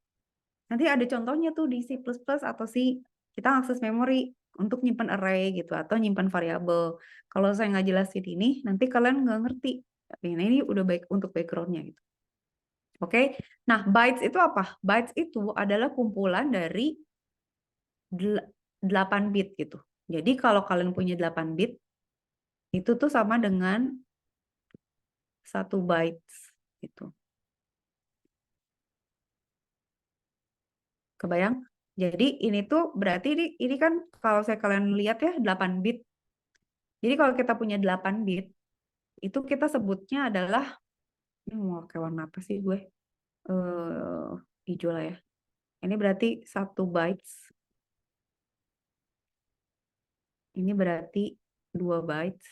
Nanti ada contohnya tuh di C++ atau C, kita akses memori untuk nyimpan array gitu atau nyimpan variabel. Kalau saya nggak jelasin ini, nanti kalian nggak ngerti. Nah, ini udah baik untuk background-nya gitu. Oke, nah bytes itu apa? Bytes itu adalah kumpulan dari 8 bit gitu. Jadi kalau kalian punya 8 bit, itu tuh sama dengan 1 bytes gitu. Kebayang? Jadi ini tuh berarti ini kan kalau kalian lihat ya 8 bit. Jadi kalau kita punya 8 bit, itu kita sebutnya adalah, ini mau pakai warna apa sih gue? Hijau lah ya. Ini berarti 1 bytes. Ini berarti 2 bytes.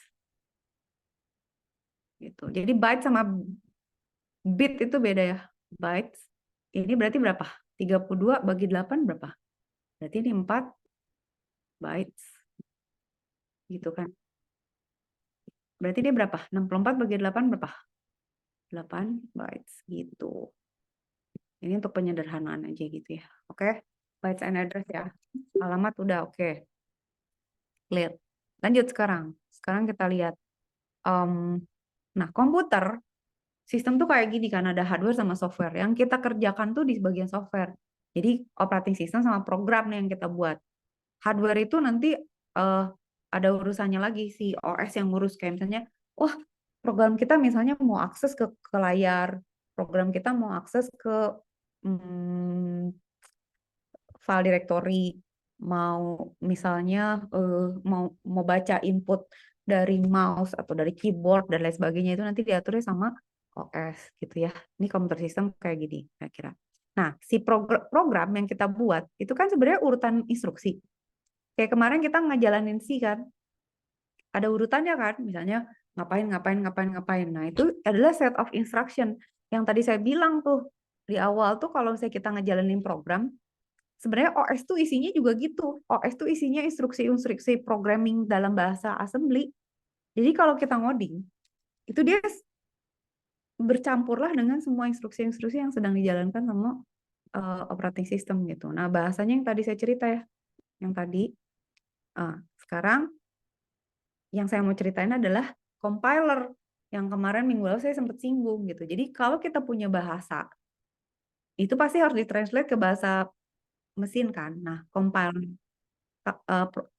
Gitu. Jadi bytes sama bit itu beda ya. Bytes. Ini berarti berapa? 32 bagi 8 berapa? Berarti ini 4 bytes. Gitu kan. Berarti dia berapa? 64 bagi 8 berapa? 8 bytes gitu. Ini untuk penyederhanaan aja gitu ya. Oke, bytes and address ya. Alamat udah oke. Clear. Lanjut sekarang. Sekarang kita lihat. Nah, komputer, sistem tuh kayak gini kan, ada hardware sama software. Yang kita kerjakan tuh di bagian software. Jadi operating system sama program yang kita buat. Hardware itu nanti ada urusannya lagi si OS yang ngurus kayak misalnya, wah program kita misalnya mau akses ke layar, program kita mau akses ke file directory, mau misalnya mau mau baca input dari mouse atau dari keyboard dan lain sebagainya itu nanti diaturnya sama OS gitu ya. Ini komputer sistem kayak gini kira-kira. Nah, si program yang kita buat itu kan sebenarnya urutan instruksi. Kayak kemarin kita ngejalanin C kan, ada urutannya kan, misalnya ngapain, ngapain, ngapain, ngapain. Nah, itu adalah set of instruction. Yang tadi saya bilang tuh, di awal tuh kalau misalnya kita ngejalanin program, sebenarnya OS tuh isinya juga gitu. OS tuh isinya instruksi-instruksi programming dalam bahasa assembly. Jadi kalau kita ngoding, itu dia bercampurlah dengan semua instruksi-instruksi yang sedang dijalankan sama operating system gitu. Nah, bahasanya yang tadi saya cerita ya, yang tadi. Sekarang yang saya mau ceritain adalah compiler yang kemarin minggu lalu saya sempat singgung gitu. Jadi kalau kita punya bahasa, itu pasti harus ditranslate ke bahasa mesin kan. Nah, compiler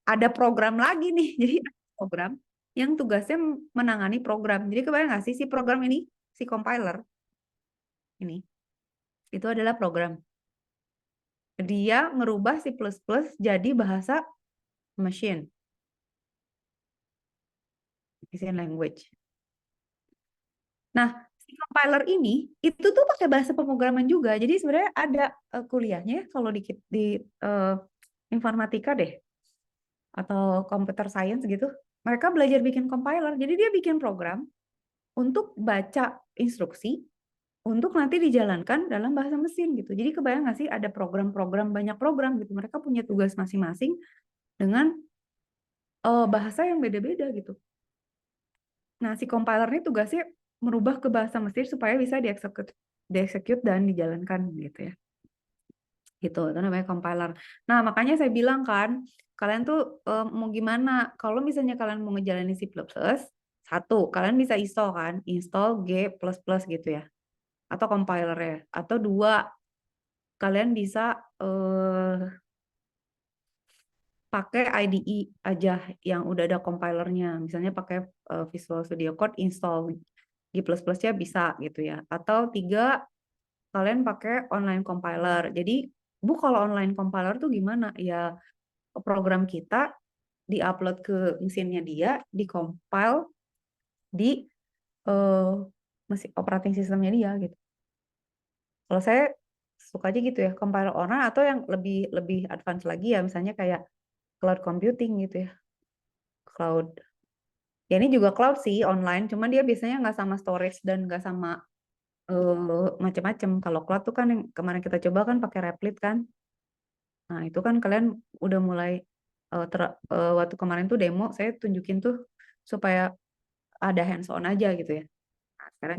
ada program lagi nih. Jadi ada program yang tugasnya menangani program. Jadi kebayang nggak sih si program ini, si compiler ini, itu adalah program. Dia ngerubah C++ jadi bahasa machine language. Nah, si compiler ini itu tuh pakai bahasa pemrograman juga. Jadi sebenarnya ada kuliahnya ya, kalau di informatika deh atau computer science gitu. Mereka belajar bikin compiler. Jadi dia bikin program untuk baca instruksi untuk nanti dijalankan dalam bahasa mesin gitu. Jadi kebayang nggak sih ada program-program, banyak program gitu. Mereka punya tugas masing-masing dengan bahasa yang beda-beda gitu. Nah, si compiler ini tugasnya merubah ke bahasa mesin supaya bisa dieksekut dan dijalankan gitu ya. Gitu, itu namanya compiler. Nah, makanya saya bilang kan, kalian tuh mau gimana? Kalau misalnya kalian mau ngejalanin C++, satu, kalian bisa install kan, install G++ gitu ya. Atau compiler ya. Atau dua, kalian bisa pakai IDE aja yang udah ada compilernya. Misalnya pakai Visual Studio Code install G++-nya bisa gitu ya. Atau tiga, kalian pakai online compiler. Jadi, Bu kalau online compiler tuh gimana? Ya program kita diupload ke mesinnya dia, dikompil di mesin operating sistemnya dia gitu. Kalau saya suka aja gitu ya, compiler orang atau yang lebih lebih advance lagi ya, misalnya kayak cloud computing gitu ya. Cloud. Ya ini juga cloud sih online, cuman dia biasanya nggak sama storage dan nggak sama macam-macam. Kalau cloud tuh kan yang kemarin kita coba kan pakai Replit kan. Nah itu kan kalian udah mulai waktu kemarin tuh demo saya tunjukin tuh supaya ada hands on aja gitu ya. Nah, sekarang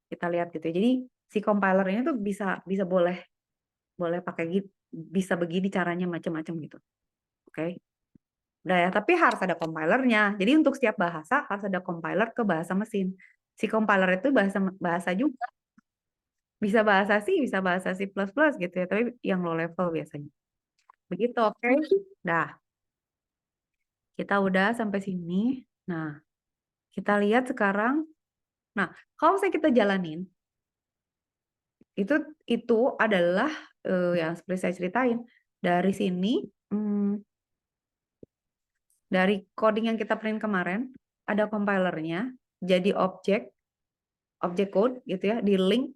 kita lihat gitu ya. Jadi si compiler ini tuh bisa bisa boleh pakai gitu, bisa begini caranya macam-macam gitu. Oke. Udah ya, tapi harus ada compilernya. Jadi untuk setiap bahasa harus ada compiler ke bahasa mesin. Si compiler itu bahasa bahasa juga. Bisa bahasa C, bisa bahasa C++ gitu ya, tapi yang low level biasanya. Begitu, oke? Dah, kita udah sampai sini. Nah, kita lihat sekarang. Nah, kalau saya kita jalanin, itu adalah yang seperti saya ceritain. Dari sini, dari coding yang kita print kemarin, ada compilernya, jadi objek code gitu ya, di link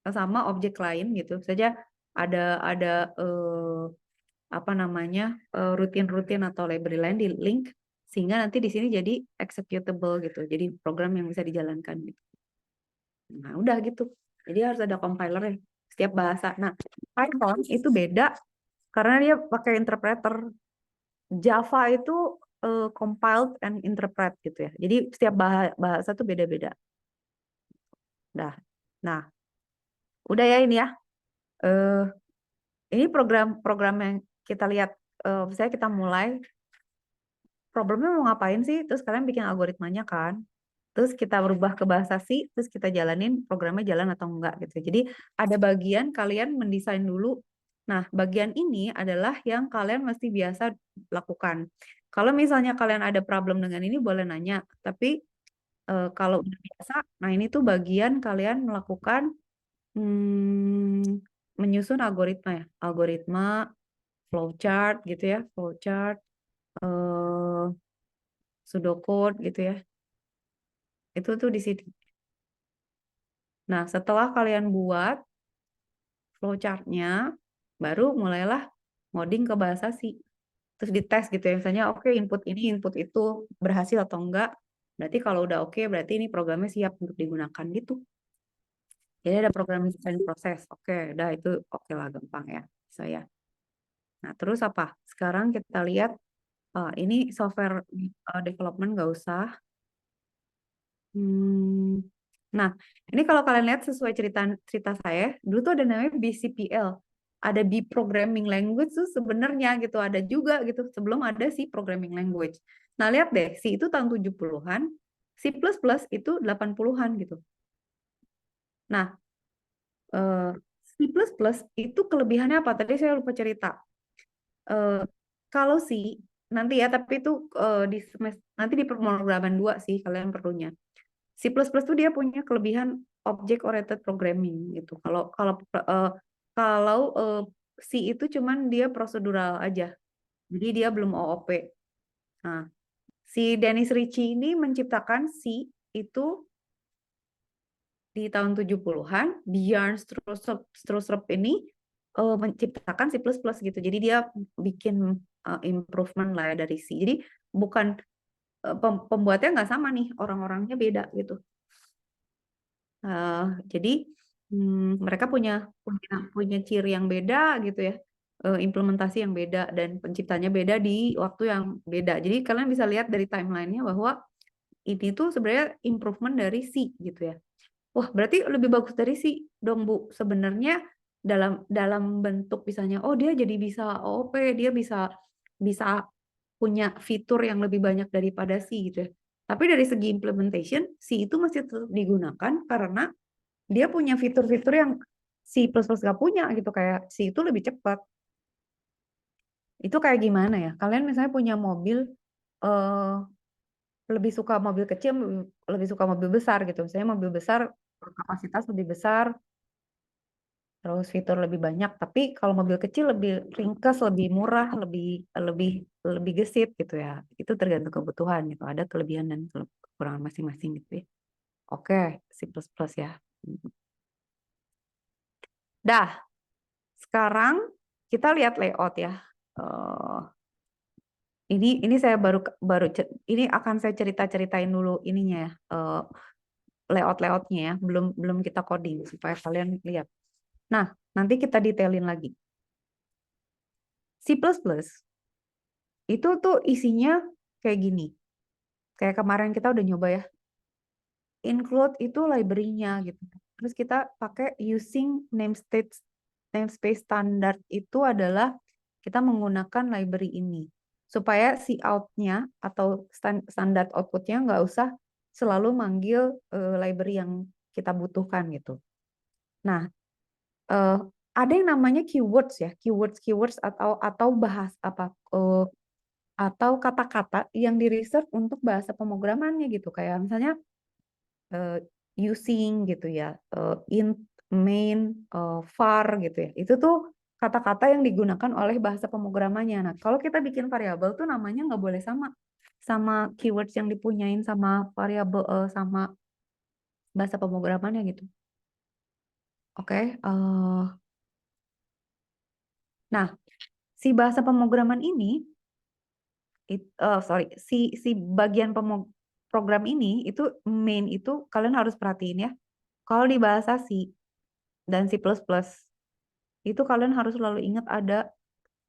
sama objek lain gitu. Saja ada apa namanya rutin-rutin atau library lain di link sehingga nanti di sini jadi executable gitu. Jadi program yang bisa dijalankan gitu. Nah, udah gitu. Jadi harus ada compiler ya setiap bahasa. Nah, Python itu beda karena dia pakai interpreter. Java itu compiled and interpret gitu ya. Jadi setiap bahasa tuh beda-beda. Nah, udah ya ini ya. Eh, ini program yang kita lihat. Misalnya kita mulai problemnya mau ngapain sih? Terus kalian bikin algoritmanya kan? Terus kita berubah ke bahasa C, terus kita jalanin programnya jalan atau enggak gitu. Jadi ada bagian kalian mendesain dulu. Nah, bagian ini adalah yang kalian mesti biasa lakukan. Kalau misalnya kalian ada problem dengan ini boleh nanya, tapi kalau udah biasa, nah ini tuh bagian kalian melakukan menyusun algoritma ya, algoritma, flowchart gitu ya, flowchart, pseudocode gitu ya. Itu tuh di sini. Nah, setelah kalian buat flowchart-nya, baru mulailah ngoding ke bahasa C. Terus dites gitu ya, misalnya oke input ini, input itu berhasil atau enggak. Berarti kalau udah oke, berarti ini programnya siap untuk digunakan gitu. Jadi ada program design proses. Oke, udah itu oke lah gampang ya. Saya. Nah, terus apa? Sekarang kita lihat ini software development nggak usah. Nah, ini kalau kalian lihat sesuai cerita saya, dulu tuh ada namanya BCPL. Ada B programming language tuh sebenarnya gitu, ada juga gitu sebelum ada C programming language. Nah, lihat deh, C itu tahun 70-an, C++ itu 80-an gitu. Nah, C++ itu kelebihannya apa? Tadi saya lupa cerita. Kalau C nanti ya, tapi itu nanti di pemrograman 2 sih kalian perlunya. C++ tuh dia punya kelebihan object oriented programming gitu. Kalau C itu cuman dia prosedural aja. Jadi dia belum OOP. Nah, si Dennis Ritchie ini menciptakan C itu di tahun 70-an, Bjorn Stroustrup ini menciptakan C++ gitu. Jadi dia bikin improvement lah ya dari C. Jadi bukan pembuatnya nggak sama nih, orang-orangnya beda gitu. Jadi mereka punya ciri yang beda gitu ya, implementasi yang beda dan penciptanya beda di waktu yang beda. Jadi kalian bisa lihat dari timelinenya bahwa ini tuh sebenarnya improvement dari C gitu ya. Wah, berarti lebih bagus dari C dong Bu. Sebenarnya dalam bentuk misalnya, oh dia jadi bisa OOP, dia bisa bisa punya fitur yang lebih banyak daripada C gitu ya. Tapi dari segi implementation, C itu masih tetap digunakan karena dia punya fitur-fitur yang C++ gak punya gitu, kayak C itu lebih cepat. Itu kayak gimana ya? Kalian misalnya punya mobil, eh, lebih suka mobil kecil, lebih suka mobil besar gitu. Misalnya mobil besar kapasitas lebih besar, terus fitur lebih banyak. Tapi kalau mobil kecil lebih ringkas, lebih murah, lebih lebih lebih gesit gitu ya. Itu tergantung kebutuhan gitu. Ada kelebihan dan kekurangan masing-masing gitu ya. Oke, C++ ya. Dah, sekarang kita lihat layout ya. Ini saya ini akan saya cerita-ceritain dulu ininya ya, layout-layoutnya ya, belum kita coding supaya kalian lihat. Nah, nanti kita detailin lagi. C++ itu tuh isinya kayak gini. Kayak kemarin kita udah nyoba ya. Include itu library-nya gitu. Terus kita pakai using namespace standard itu adalah kita menggunakan library ini. Supaya si out-nya atau standar output-nya nggak usah selalu manggil library yang kita butuhkan gitu. Nah, ada yang namanya keywords ya, keywords atau bahas apa atau kata-kata yang di reserve untuk bahasa pemrogramannya gitu. Kayak misalnya using gitu ya, int, main, var gitu ya. Itu tuh kata-kata yang digunakan oleh bahasa pemrogramannya. Nah, kalau kita bikin variabel tuh namanya nggak boleh sama keywords yang dipunyain sama variabel sama bahasa pemrogramannya gitu. Oke. Nah, si bahasa pemrograman ini, si bagian program ini itu main itu kalian harus perhatiin ya. Kalau di bahasa C dan C++, itu kalian harus selalu ingat ada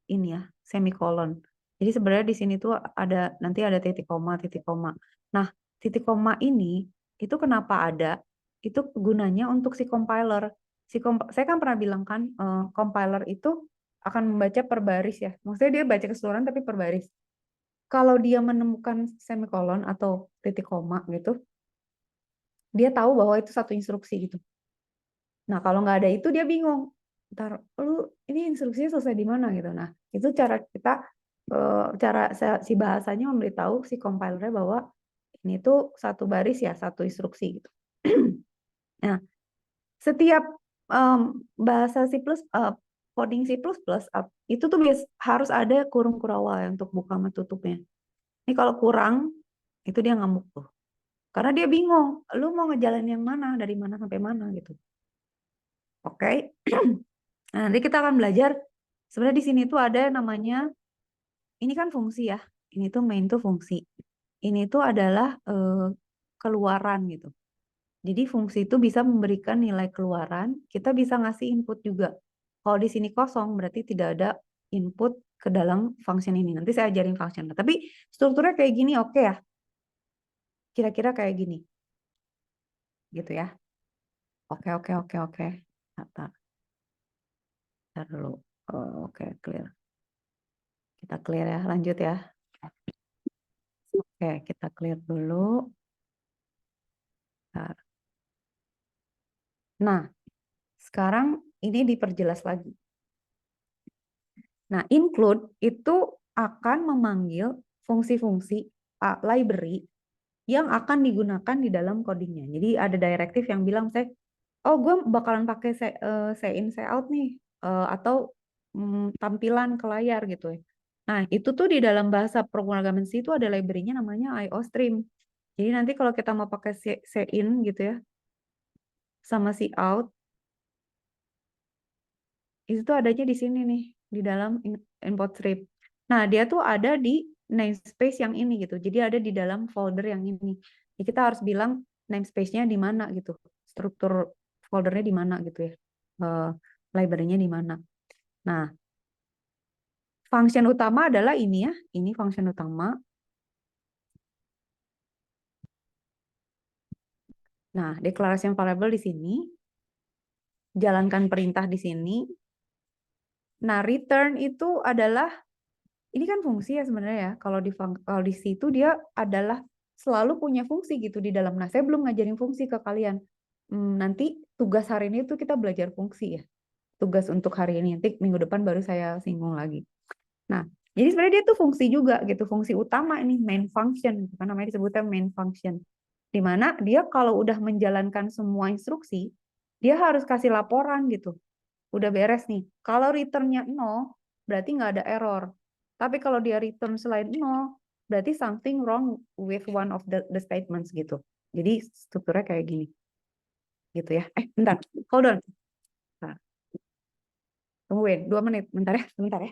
ini ya, semikolon. Jadi sebenarnya di sini tuh ada nanti ada titik koma, titik koma. Nah, titik koma ini itu kenapa ada? Itu gunanya untuk si compiler. Saya kan pernah bilang kan, compiler itu akan membaca per baris ya. Maksudnya dia baca keseluruhan tapi per baris. Kalau dia menemukan semikolon atau titik koma gitu, dia tahu bahwa itu satu instruksi gitu. Nah, kalau nggak ada itu dia bingung. Ntar, lu ini instruksinya selesai di mana gitu. Nah, itu cara kita, si bahasanya memberitahu si compilernya bahwa ini tuh satu baris ya, satu instruksi gitu. Nah, setiap bahasa coding C++, itu tuh harus ada kurung kurawal ya untuk buka sama tutupnya. Ini kalau kurang, itu dia ngamuk tuh. Karena dia bingung, lu mau ngejalan yang mana, dari mana sampai mana gitu. Oke. Nah, nanti kita akan belajar sebenarnya di sini tuh ada namanya, ini kan fungsi ya. Ini tuh main tuh fungsi. Ini tuh adalah keluaran gitu. Jadi fungsi itu bisa memberikan nilai keluaran, kita bisa ngasih input juga. Kalau di sini kosong berarti tidak ada input ke dalam function ini. Nanti saya ajarin function. Tapi strukturnya kayak gini oke ya? Kira-kira kayak gini. Gitu ya. Oke, oke, oke, oke. Tar, tar dulu. Oh, oke, clear. Kita clear ya, lanjut ya. Oke, kita clear dulu. Bentar. Nah, sekarang ini diperjelas lagi. Nah, include itu akan memanggil fungsi-fungsi library yang akan digunakan di dalam codingnya. Jadi ada direktif yang bilang oh gue bakalan pakai say in say out nih, atau tampilan ke layar gitu ya. Nah, itu tuh di dalam bahasa pemrograman C itu ada library-nya namanya IOStream. Jadi nanti kalau kita mau pakai say in gitu ya, sama say out, itu tuh adanya di sini nih, di dalam import stream. Nah, dia tuh ada di namespace yang ini gitu. Jadi ada di dalam folder yang ini. Jadi kita harus bilang namespace-nya di mana gitu. Struktur foldernya di mana gitu ya. Library-nya di mana. Nah, function utama adalah ini ya. Ini function utama. Nah, declaration variable di sini. Jalankan perintah di sini. Nah, return itu adalah, ini kan fungsi ya sebenarnya ya. Kalau di situ dia adalah selalu punya fungsi gitu di dalam. Nah, saya belum ngajarin fungsi ke kalian. Nanti tugas hari ini tuh kita belajar fungsi ya. Tugas untuk hari ini. Nanti minggu depan baru saya singgung lagi. Nah, jadi sebenarnya dia tuh fungsi juga gitu. Fungsi utama ini main function. Kan namanya disebutnya main function. Di mana dia kalau udah menjalankan semua instruksi, dia harus kasih laporan gitu. Udah beres nih. Kalau returnnya 0, berarti nggak ada error. Tapi kalau dia return selain 0, berarti something wrong with one of the statements gitu. Jadi strukturnya kayak gini. Gitu ya. Bentar. Hold on. Nah, tungguin 2 menit. Bentar ya. Bentar ya.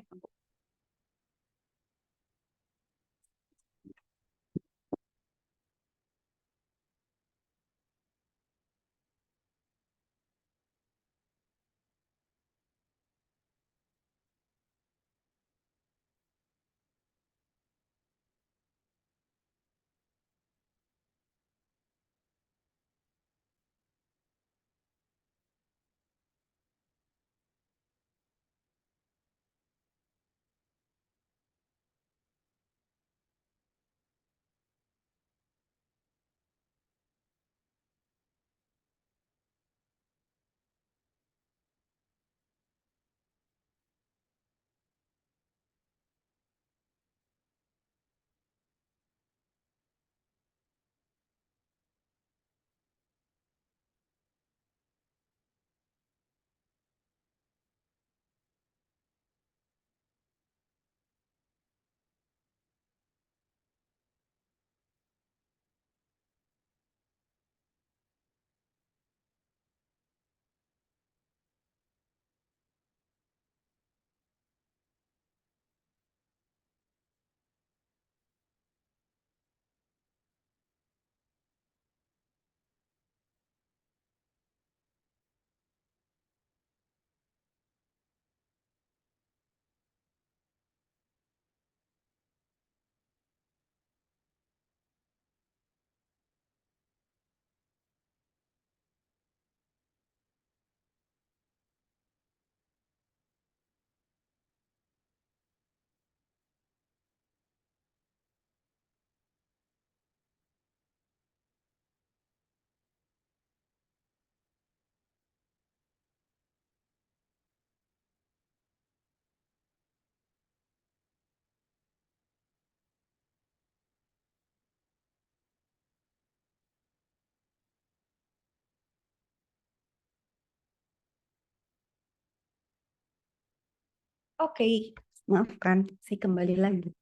Oke, maafkan, saya kembali lagi.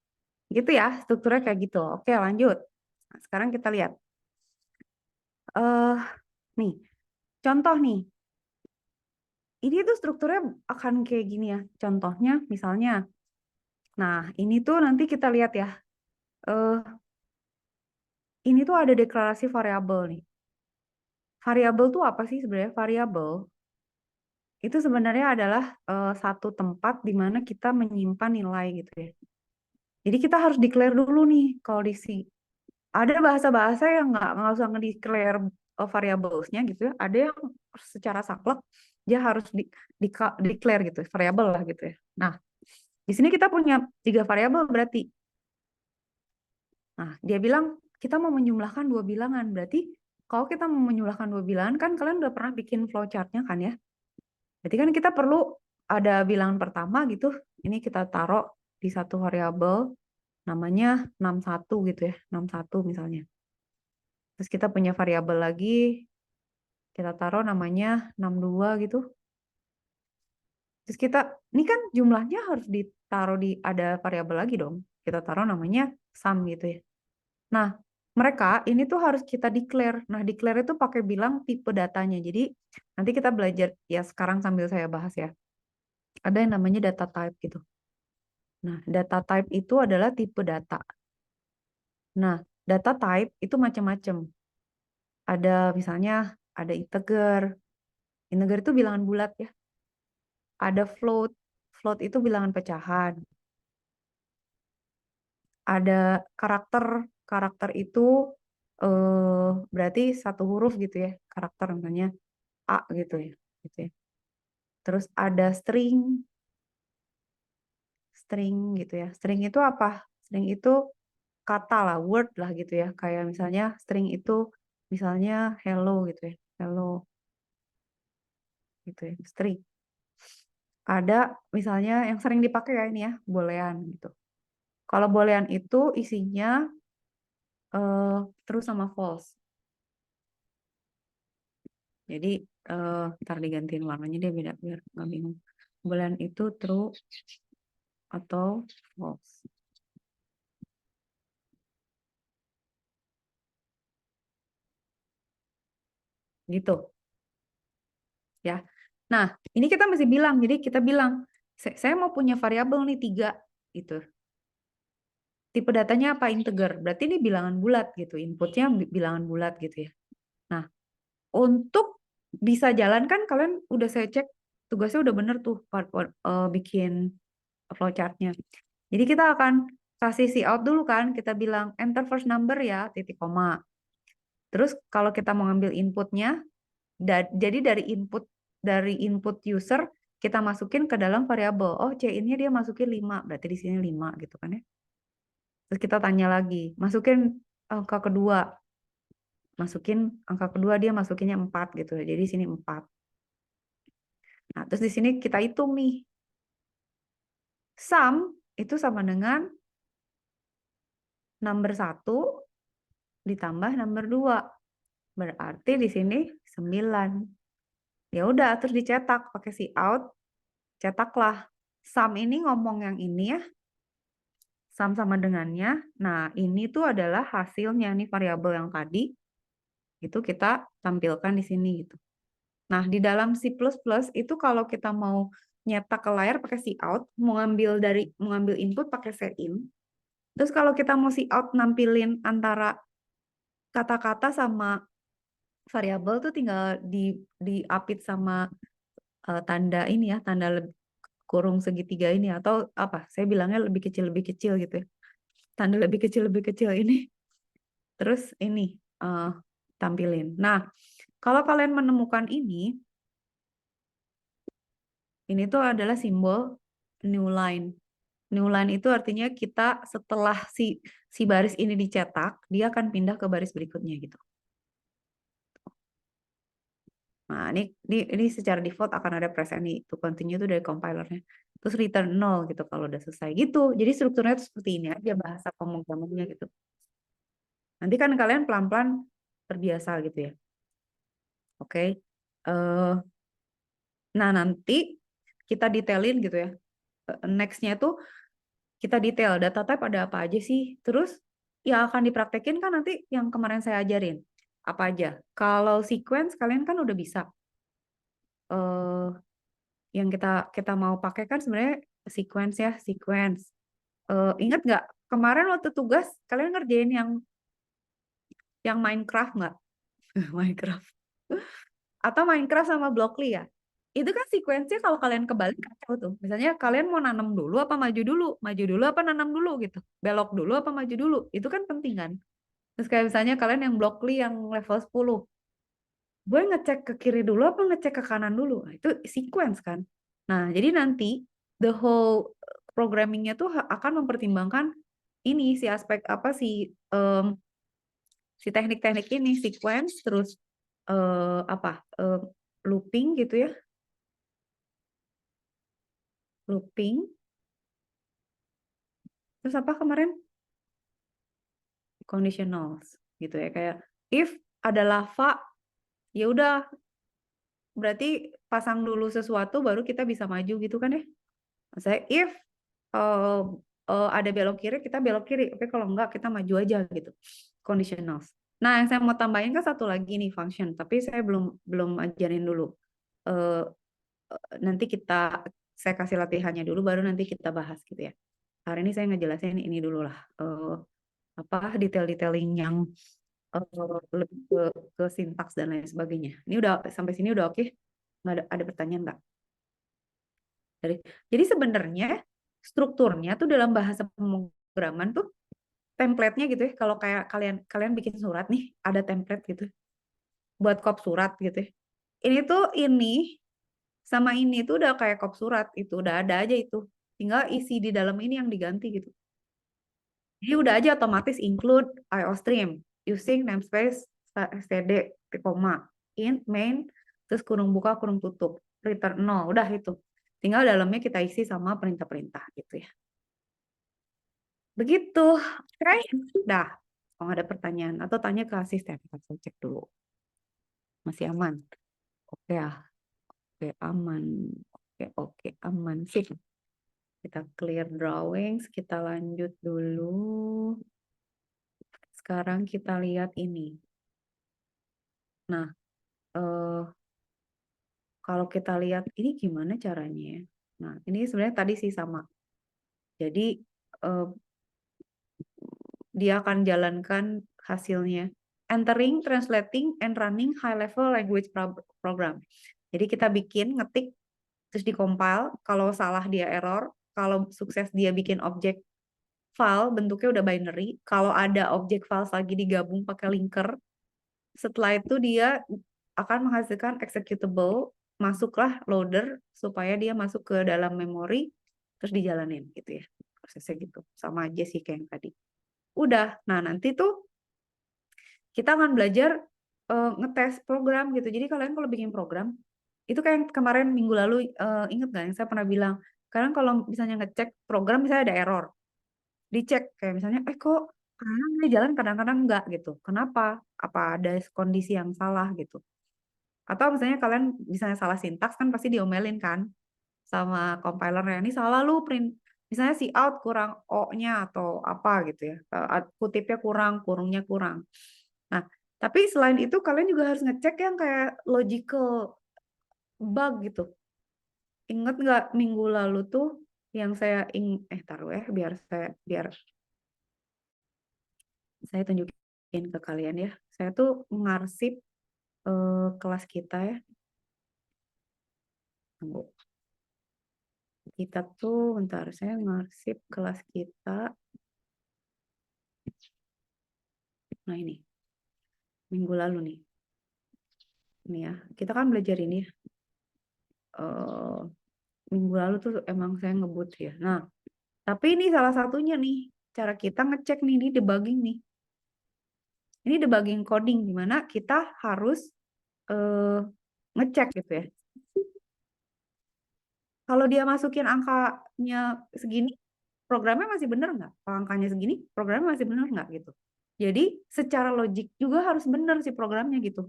Gitu ya, strukturnya kayak gitu. Oke, lanjut. Nah, sekarang kita lihat. Nih, contoh nih. Ini tuh strukturnya akan kayak gini ya. Contohnya, misalnya. Nah, ini tuh nanti kita lihat ya. Eh, ini tuh ada deklarasi variabel nih. Variabel tuh apa sih sebenarnya? Variabel itu sebenarnya adalah satu tempat di mana kita menyimpan nilai gitu ya. Jadi kita harus declare dulu nih kalau di si. Ada bahasa-bahasa yang nggak usah nge-declare variablesnya gitu ya. Ada yang secara saklek dia harus declare gitu, variabel lah gitu ya. Nah, di sini kita punya 3 variabel berarti. Nah, dia bilang kita mau menjumlahkan 2 bilangan. Berarti kalau kita mau menjumlahkan 2 bilangan kan kalian udah pernah bikin flowchart-nya kan ya. Berarti kan kita perlu ada bilangan pertama gitu. Ini kita taruh di satu variabel namanya 61 gitu ya. 61 misalnya. Terus kita punya variabel lagi, kita taruh namanya 62 gitu. Terus kita, ini kan jumlahnya harus ditaruh di, ada variabel lagi dong. Kita taruh namanya sum gitu ya. Nah, mereka ini tuh harus kita declare. Nah, declare itu pakai bilang tipe datanya. Jadi, nanti kita belajar, ya sekarang sambil saya bahas ya. Ada yang namanya data type gitu. Nah, data type itu adalah tipe data. Nah, data type itu macam-macam. Ada misalnya, ada integer. Integer itu bilangan bulat ya. Ada float. Float itu bilangan pecahan. Ada karakter. Karakter itu berarti satu huruf gitu ya. Karakter namanya A gitu ya. Gitu ya. Terus ada string. String gitu ya. String itu apa? String itu kata lah, word lah gitu ya. Kayak misalnya string itu misalnya hello gitu ya. Hello gitu ya. String. Ada misalnya yang sering dipakai ya ini ya, boolean gitu. Kalau boolean itu isinya true sama false. Jadi ntar digantiin warnanya dia beda biar nggak bingung. Boolean itu true atau false. Gitu ya. Nah, ini kita mesti bilang. Jadi kita bilang, saya mau punya variabel nih 3 gitu. Tipe datanya apa? Integer. Berarti ini bilangan bulat gitu. Inputnya bilangan bulat gitu ya. Nah, untuk bisa jalan kan kalian udah saya cek tugasnya udah bener tuh bikin flowchartnya. Jadi kita akan kasih si out dulu kan. Kita bilang enter first number ya, titik koma. Terus kalau kita mau ngambil inputnya, jadi dari input user kita masukin ke dalam variabel. Oh, C-in-nya dia masukin 5, berarti di sini 5 gitu kan ya. Terus kita tanya lagi, masukin angka kedua. Masukin angka kedua dia masukinnya 4 gitu. Jadi di sini 4. Nah, terus di sini kita hitung nih. Sum itu sama dengan number 1 ditambah number 2. Berarti di sini 9. Ya udah, terus dicetak pakai si out. Cetaklah. Sum ini ngomong yang ini ya. Sum sama dengannya. Nah, ini tuh adalah hasilnya nih variabel yang tadi. Itu kita tampilkan di sini gitu. Nah, di dalam C++ itu kalau kita mau nyetak ke layar pakai cout, mau ngambil input pakai cin. Terus kalau kita mau cout nampilin antara kata-kata sama variabel tuh tinggal diapit sama tanda ini ya, tanda kurung segitiga ini atau apa? Saya bilangnya lebih kecil gitu ya. Tanda lebih kecil ini. Terus ini tampilin. Nah, kalau kalian menemukan ini tuh adalah simbol new line. New line itu artinya kita setelah si baris ini dicetak, dia akan pindah ke baris berikutnya gitu. Nah, ini secara default akan ada press any to continue itu dari compilernya. Terus return 0 gitu kalau udah selesai gitu. Jadi strukturnya itu seperti ini aja bahasa pemrogramannya gitu. Nanti kan kalian pelan-pelan terbiasa gitu ya. Oke. Nah, nanti kita detailin gitu ya. Next-nya itu kita detail data type ada apa aja sih. Terus yang akan dipraktekin kan nanti yang kemarin saya ajarin. Apa aja? Kalau sequence kalian kan udah bisa. eh yang kita mau pakai kan sebenarnya sequence ya, sequence. Ingat nggak kemarin waktu tugas kalian ngerjain yang Minecraft nggak? Minecraft. Atau Minecraft sama Blockly ya? Itu kan sequence-nya kalau kalian kebalik kacau tuh. Misalnya kalian mau nanam dulu apa maju dulu? Maju dulu apa nanam dulu gitu. Belok dulu apa maju dulu? Itu kan penting kan? Terus kayak misalnya kalian yang Blockly yang level 10. Gue ngecek ke kiri dulu apa ngecek ke kanan dulu? Nah, itu sequence kan? Nah, jadi nanti the whole programmingnya tuh akan mempertimbangkan ini si aspek apa si teknik-teknik ini sequence terus apa looping gitu ya, looping terus apa kemarin conditionals gitu ya, kayak if ada lava ya udah berarti pasang dulu sesuatu baru kita bisa maju gitu kan ya. Saya if uh, ada belok kiri kita belok kiri, oke kalau enggak kita maju aja gitu. Conditionals. Nah yang saya mau tambahin kan satu lagi nih function, tapi saya belum ajarin dulu. Uh, Nanti saya kasih latihannya dulu, baru nanti kita bahas gitu ya. Hari ini saya ngejelasin ini dulu lah. Apa detail-detailing yang lebih ke sintaks dan lain sebagainya. Ini udah sampai sini udah oke? Nggak ada pertanyaan nggak? Jadi sebenarnya strukturnya tuh dalam bahasa pemrograman tuh template-nya gitu ya. Kalau kayak kalian bikin surat nih, ada template gitu buat kop surat gitu ya. Ini sama ini tuh udah kayak kop surat, itu udah ada aja itu. Tinggal isi di dalam ini yang diganti gitu. Jadi udah aja otomatis include IO stream using namespace std koma int main terus kurung buka kurung tutup return 0, udah itu. Tinggal dalamnya kita isi sama perintah-perintah gitu ya. Begitu. Oke, dah. Kalau ada pertanyaan atau tanya ke asisten, kita cek dulu. Masih aman? Oke ya. Oke, aman. Oke, aman sih. Kita clear drawings, kita lanjut dulu. Sekarang kita lihat ini. Nah, kalau kita lihat ini gimana caranya ya? Nah, ini sebenarnya tadi sih sama. Jadi dia akan jalankan hasilnya. Entering, translating, and running high-level language program. Jadi kita bikin, ngetik, terus dikompil. Kalau salah dia error. Kalau sukses dia bikin objek file, bentuknya udah binary. Kalau ada objek file lagi digabung pakai linker. Setelah itu dia akan menghasilkan executable, masuklah loader supaya dia masuk ke dalam memori, terus dijalanin gitu ya. Prosesnya gitu. Sama aja sih kayak yang tadi. Udah, nah nanti tuh kita akan belajar ngetes program gitu. Jadi kalian kalau bikin program, itu kayak kemarin minggu lalu, inget nggak yang saya pernah bilang, kalian kalau misalnya ngecek program misalnya ada error, dicek kayak misalnya, kok kadang-kadang ini jalan kadang-kadang enggak gitu. Kenapa? Apa ada kondisi yang salah gitu. Atau misalnya kalian misalnya salah sintaks kan pasti diomelin kan sama compilernya. Ini salah lu print. Misalnya si out kurang O-nya atau apa gitu ya. Kutipnya kurang, kurungnya kurang. Nah, tapi selain itu kalian juga harus ngecek yang kayak logical bug gitu. Ingat nggak minggu lalu tuh yang saya taruh ya biar saya tunjukin ke kalian ya. Saya tuh ngarsip kelas kita ya. Tunggu. Kita tuh bentar saya ngarsip kelas kita. Nah ini minggu lalu nih. Ini ya, kita kan belajar ini ya. Minggu lalu tuh emang saya ngebut ya. Nah, tapi ini salah satunya nih, cara kita ngecek nih, ini debugging nih. Ini debugging coding, dimana kita harus ngecek gitu ya. Kalau dia masukin angkanya segini, programnya masih bener nggak? Kalau angkanya segini, programnya masih bener nggak gitu. Jadi secara logik juga harus bener sih programnya gitu.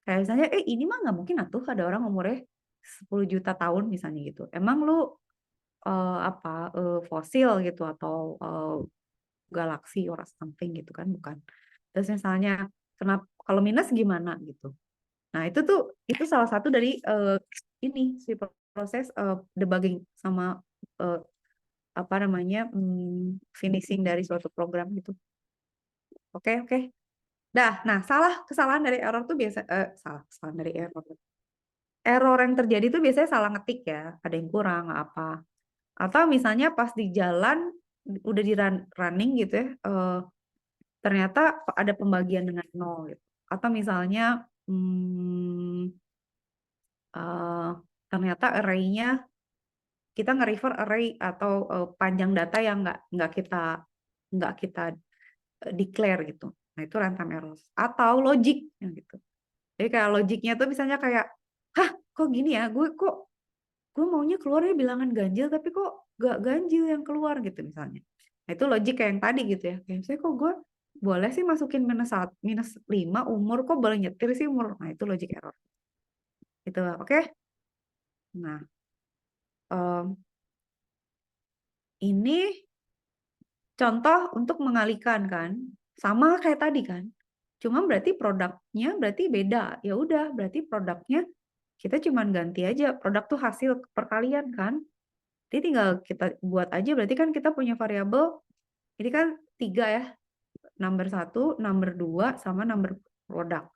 Kayak misalnya, ini mah nggak mungkin atuh ada orang umurnya 10 juta tahun misalnya gitu. Emang lu fosil gitu atau galaksi or something gitu kan, bukan. Terus misalnya kenapa kalau minus gimana gitu. Nah, itu salah satu dari ini si proses debugging sama uh, apa namanya finishing dari suatu program gitu. Oke, oke. Dah, nah kesalahan dari error tuh biasa kesalahan dari error. Error yang terjadi tuh biasanya salah ngetik ya, ada yang kurang apa. Atau misalnya pas di jalan udah di running gitu ya, ternyata ada pembagian dengan nol gitu. Atau misalnya eh, ternyata array-nya kita nge-refer array atau panjang data yang nggak kita declare gitu. Nah, itu runtime error. Atau logic gitu. Jadi kayak logiknya tuh misalnya kayak, hah, kok gini ya? Gue maunya keluarnya bilangan ganjil tapi kok gak ganjil yang keluar gitu misalnya. Nah, itu logik kayak yang tadi gitu ya. Kayak misalnya kok gue boleh sih masukin minus 5 umur, kok boleh nyetir sih umur. Nah, itu logic error. Gitu, oke? Nah, ini contoh untuk mengalihkan kan. Sama kayak tadi kan. Cuma berarti produknya berarti beda. Ya udah, berarti produknya kita cuman ganti aja. Produk tuh hasil perkalian kan. Jadi tinggal kita buat aja. Berarti kan kita punya variabel. Ini kan 3 ya. Number 1, number 2, sama number produk.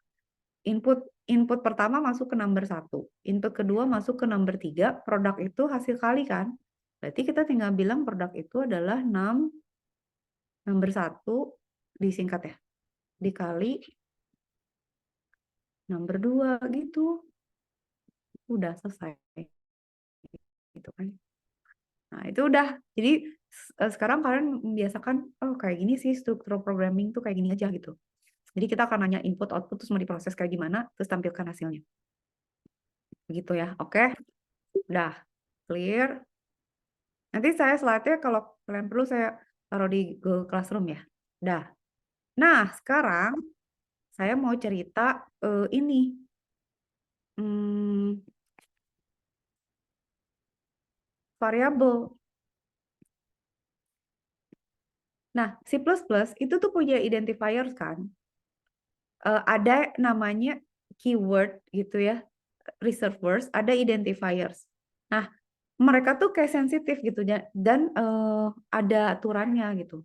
Input pertama masuk ke number 1. Input kedua masuk ke number 3. Produk itu hasil kali kan. Berarti kita tinggal bilang produk itu adalah number 1 disingkat ya. Dikali number 2 gitu. Udah selesai. Gitu kan. Nah, itu udah. Jadi sekarang kalian membiasakan, oh kayak gini sih struktur programming tuh kayak gini aja gitu. Jadi kita akan nanya input output terus mau diproses kayak gimana, terus tampilkan hasilnya. Begitu ya. Oke. Udah. Clear. Nanti saya slide-nya kalau kalian perlu saya taruh di Google Classroom ya. Udah. Nah, sekarang saya mau cerita ini. Variabel. Nah, C++ itu tuh punya identifiers kan. Ada namanya keyword gitu ya, reserved words, ada identifiers. Nah, mereka tuh kayak sensitif gitu dan ada aturannya gitu.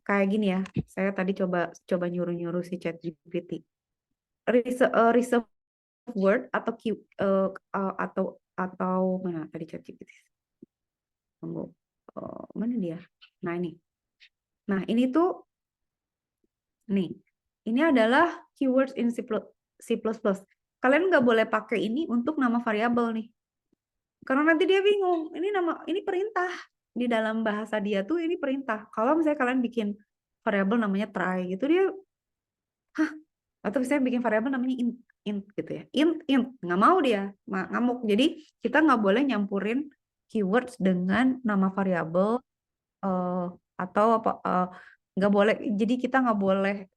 Kayak gini ya, saya tadi coba nyuruh si ChatGPT. Reserved word atau atau mana tadi ChatGPT? Tunggu, mana dia? Nah ini. Nah ini tuh nih, ini adalah keywords in C++. Kalian nggak boleh pakai ini untuk nama variabel nih. Karena nanti dia bingung. Ini perintah. Di dalam bahasa dia tuh ini perintah. Kalau misalnya kalian bikin variabel namanya try gitu, dia hah? Atau misalnya bikin variabel namanya int gitu ya. Int. Nggak mau dia. Ngamuk. Jadi kita nggak boleh nyampurin keywords dengan nama variabel atau apa nggak boleh. Jadi kita nggak boleh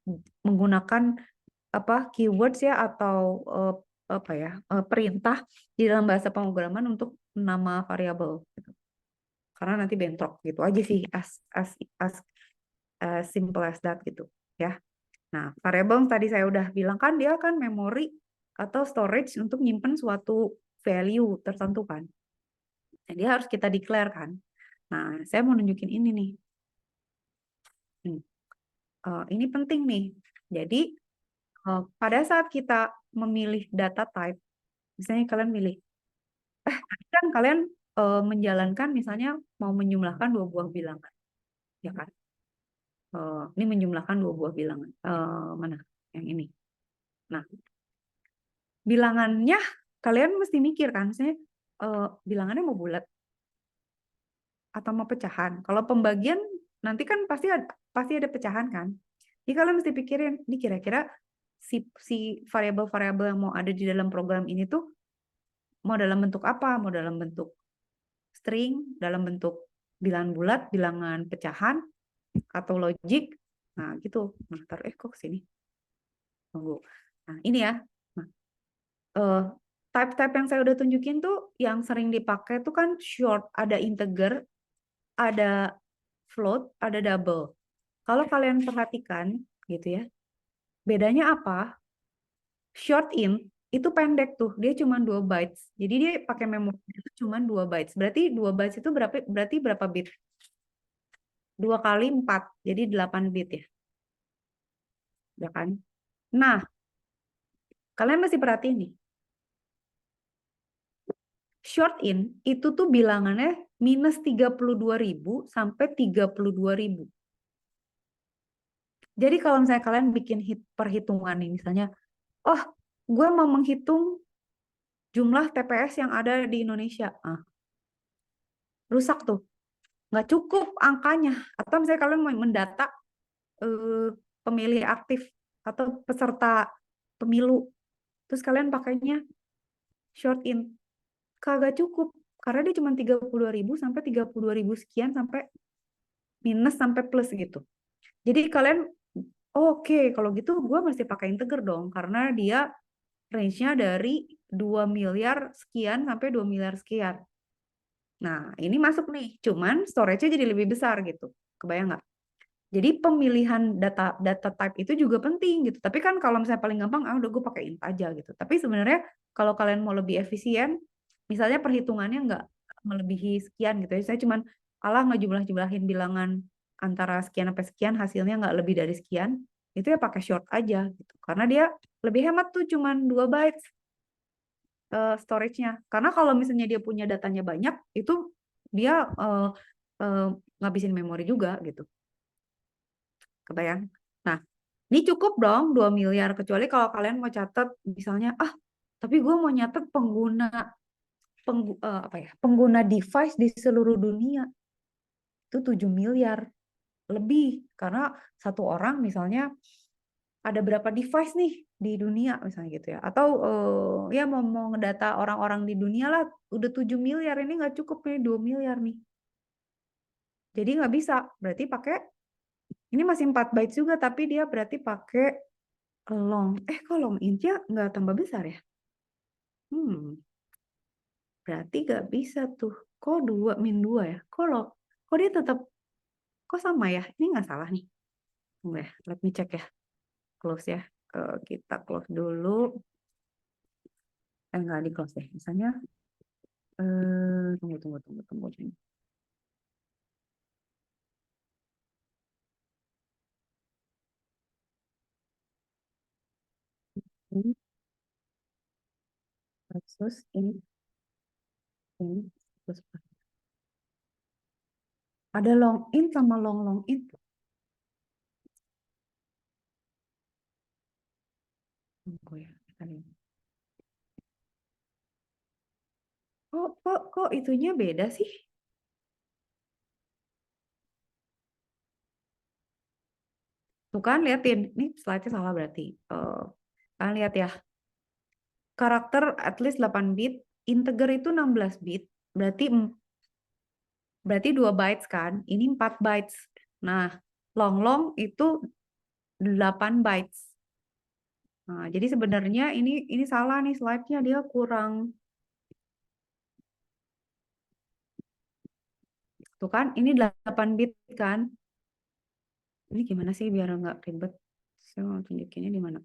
menggunakan apa keywords ya atau apa ya perintah di dalam bahasa pemrograman untuk nama variabel gitu. Karena nanti bentrok gitu aja sih as simple as that gitu ya. Nah, variabel tadi saya udah bilang kan dia kan memori atau storage untuk nyimpen suatu value tertentu kan. Nah, dia harus kita declare kan. Nah, saya mau nunjukin ini nih. Ini penting nih. Jadi pada saat kita memilih data type, misalnya kalian milih, kan kalian menjalankan misalnya mau menjumlahkan 2 buah bilangan, ya kan? Ini menjumlahkan 2 buah bilangan. Mana? Yang ini. Nah, bilangannya kalian mesti mikir kan, misalnya bilangannya mau bulat atau mau pecahan. Kalau pembagian nanti kan pasti ada pecahan kan. Jadi kalian mesti pikirin, ini kira-kira si variabel-variabel yang mau ada di dalam program ini tuh mau dalam bentuk apa? Mau dalam bentuk string, dalam bentuk bilangan bulat, bilangan pecahan, atau logik. Nah, gitu. Nah, taruh kok sini. Tunggu. Nah, ini ya. Nah, type-type yang saya udah tunjukin tuh yang sering dipakai tuh kan short, ada integer, ada float, ada double. Kalau kalian perhatikan gitu ya, bedanya apa? Short int itu pendek tuh, dia cuma 2 bytes. Jadi dia pakai memori itu cuma 2 bytes. Berarti 2 bytes itu berarti berapa bit? 2 kali 4, jadi 8 bit ya. Ya kan? Nah, kalian mesti perhatiin nih. Short int itu tuh bilangannya minus 32.000 sampai 32.000. Jadi kalau misalnya kalian bikin perhitungan nih, misalnya, oh, gue mau menghitung jumlah TPS yang ada di Indonesia. Rusak tuh. Nggak cukup angkanya. Atau misalnya kalian mau mendata pemilih aktif atau peserta pemilu. Terus kalian pakainya short int. Kagak cukup. Karena dia cuma 32.000 sampai 32.000 sekian sampai minus sampai plus gitu. Jadi kalian, oke, kalau gitu gue mesti pakai integer dong. Karena dia range-nya dari 2 miliar sekian sampai 2 miliar sekian. Nah, ini masuk nih. Cuman storage-nya jadi lebih besar gitu. Kebayang nggak? Jadi pemilihan data type itu juga penting gitu. Tapi kan kalau misalnya paling gampang, udah gue pakai int aja gitu. Tapi sebenarnya kalau kalian mau lebih efisien, misalnya perhitungannya nggak melebihi sekian gitu ya. Saya cuman ngejumlah-jumlahin bilangan antara sekian sampai sekian, hasilnya nggak lebih dari sekian, itu ya pakai short aja gitu. Karena dia lebih hemat tuh cuman 2 bytes storage-nya. Karena kalau misalnya dia punya datanya banyak, itu dia ngabisin memori juga gitu. Kebayang? Nah, ini cukup dong 2 miliar. Kecuali kalau kalian mau catat misalnya, tapi gue mau nyatet pengguna device di seluruh dunia. Itu 7 miliar lebih. Karena satu orang misalnya ada berapa device nih di dunia misalnya gitu ya. Atau ya mau ngedata orang-orang di dunia lah, udah 7 miliar, ini nggak cukup nih 2 miliar nih. Jadi nggak bisa, berarti pakai, ini masih 4 bytes juga, tapi dia berarti pakai long. Kok long int-nya nggak tambah besar ya? Berarti nggak bisa tuh. Kok 2 min 2 ya? Kok dia tetap, kok sama ya? Ini nggak salah nih. Tunggu ya, let me check ya. Close ya. Kita close dulu. Nggak di close deh. Misalnya, tunggu. Ini versus ini terus ada long in sama long in. Tunggu ya. Kok itunya beda sih? Tuh kan, liatin. Ini slide-nya salah berarti. Kalian lihat ya. Karakter at least 8 bit, integer itu 16 bit, berarti 2 bytes kan? Ini 4 bytes. Nah, long itu 8 bytes. Nah, jadi sebenarnya ini salah nih slide-nya, dia kurang. Tuh kan, ini 8 bit kan? Ini gimana sih biar nggak ribet? Saya mau tunjukinnya di mana?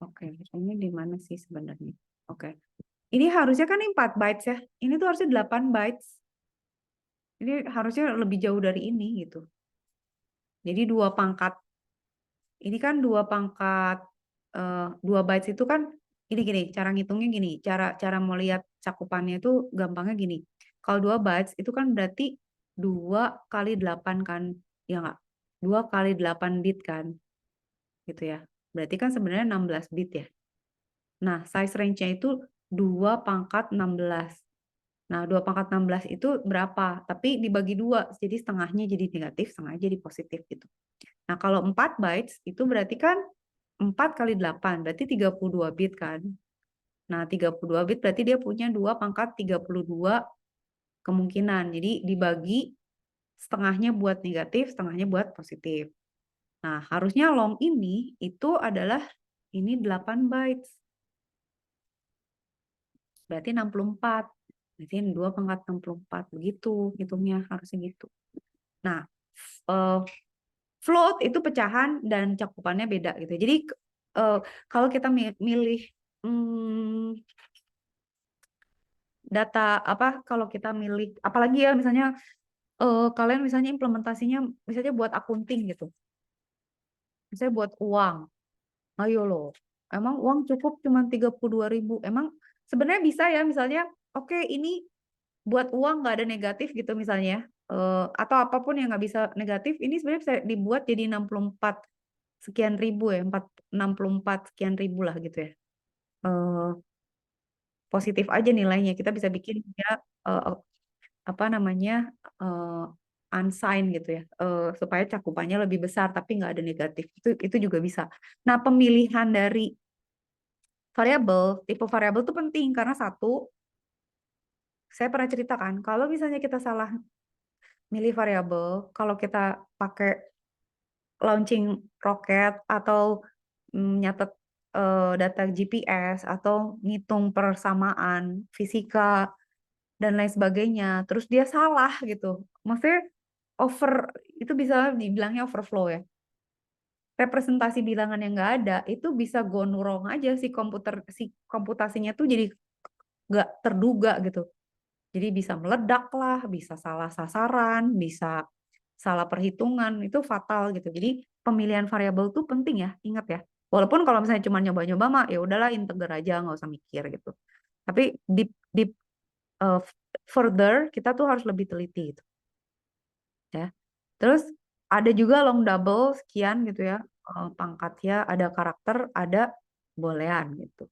Oke, ini di mana sih sebenarnya? Oke. Ini harusnya kan 4 bytes ya. Ini tuh harusnya 8 bytes. Ini harusnya lebih jauh dari ini gitu. Jadi 2 pangkat. Ini kan 2 pangkat 2 bytes itu kan gini, cara ngitungnya gini. Cara mau lihat cakupannya itu gampangnya gini. Kalau 2 bytes itu kan berarti 2 kali 8 kan. Ya nggak? 2 kali 8 bit kan. Gitu ya. Berarti kan sebenarnya 16 bit ya. Nah, size range-nya itu 2 pangkat 16. Nah, 2 pangkat 16 itu berapa? Tapi dibagi 2, jadi setengahnya jadi negatif, setengahnya jadi positif gitu. Nah, kalau 4 bytes itu berarti kan 4 kali 8, berarti 32 bit kan. Nah, 32 bit berarti dia punya 2 pangkat 32 kemungkinan. Jadi dibagi setengahnya buat negatif, setengahnya buat positif. Nah, harusnya long ini itu adalah ini 8 bytes. Berarti 64. Berarti 2 pangkat 64. Begitu hitungnya, harusnya gitu. Nah, float itu pecahan dan cakupannya beda gitu. Jadi kalau kita milih data apa, kalau kita milih apalagi ya misalnya kalian misalnya implementasinya misalnya buat akunting gitu. Misalnya buat uang. Ayo loh. Emang uang cukup cuma 32.000. Emang sebenarnya bisa ya misalnya oke ini buat uang nggak ada negatif gitu misalnya. Atau apapun yang nggak bisa negatif ini sebenarnya bisa dibuat jadi 64 sekian ribu ya, 64 sekian ribu lah gitu ya. Positif aja nilainya. Kita bisa bikin ya apa namanya unsigned gitu ya, supaya cakupannya lebih besar tapi nggak ada negatif. Itu juga bisa. Nah, pemilihan dari variabel, tipe variabel itu penting karena satu, saya pernah ceritakan kalau misalnya kita salah milih variabel, kalau kita pakai launching roket atau nyatet data GPS atau ngitung persamaan fisika dan lain sebagainya, terus dia salah gitu. Maksudnya over itu bisa dibilangnya overflow ya. Representasi bilangan yang nggak ada itu bisa gone wrong aja si komputasinya tuh jadi nggak terduga gitu. Jadi bisa meledak lah, bisa salah sasaran, bisa salah perhitungan, itu fatal gitu. Jadi pemilihan variabel tuh penting ya, ingat ya. Walaupun kalau misalnya cuma nyoba-nyoba mah ya udahlah integer aja nggak usah mikir gitu. Tapi deep uh, further kita tuh harus lebih teliti gitu ya. Terus ada juga long double sekian gitu ya, pangkatnya ada karakter, ada boolean gitu.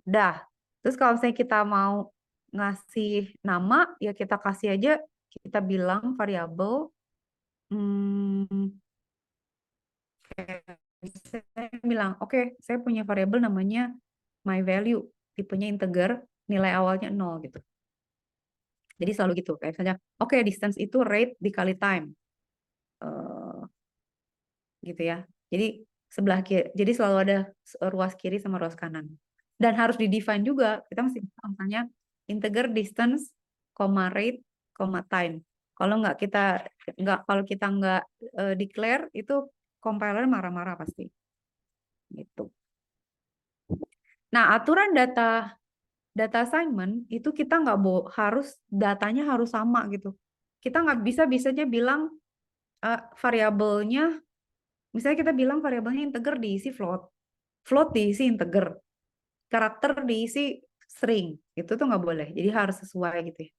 Dah. Terus kalau misalnya kita mau ngasih nama, ya kita kasih aja, kita bilang variabel, saya bilang, oke, saya punya variabel namanya my value, tipenya integer, nilai awalnya 0 gitu. Jadi selalu gitu, kayak misalnya, oke, distance itu rate dikali time. Gitu ya. Jadi sebelah kiri, jadi selalu ada ruas kiri sama ruas kanan. Dan harus di-define juga, kita mesti misalnya integer distance, rate, time. Kalau kita nggak declare itu compiler marah-marah pasti. Gitu. Nah, aturan data assignment itu kita nggak harus datanya harus sama gitu. Kita nggak bisanya bilang variabelnya. Misalnya kita bilang variabelnya integer diisi float, float diisi integer, karakter diisi string, itu tuh nggak boleh. Jadi harus sesuai gitu ya.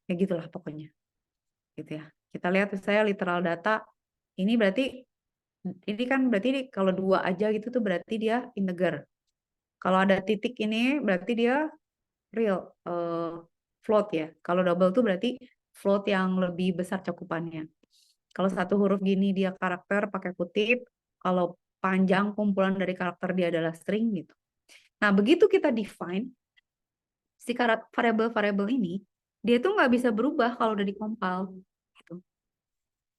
Ya gitulah pokoknya, gitu ya. Kita lihat saya literal data, ini berarti kalau 2 aja gitu tuh berarti dia integer. Kalau ada titik ini berarti dia real float ya. Kalau double tuh berarti float yang lebih besar cakupannya. Kalau satu huruf gini dia karakter pakai kutip, kalau panjang kumpulan dari karakter dia adalah string gitu. Nah, begitu kita define si variabel-variabel ini, dia tuh nggak bisa berubah kalau udah dikompil gitu.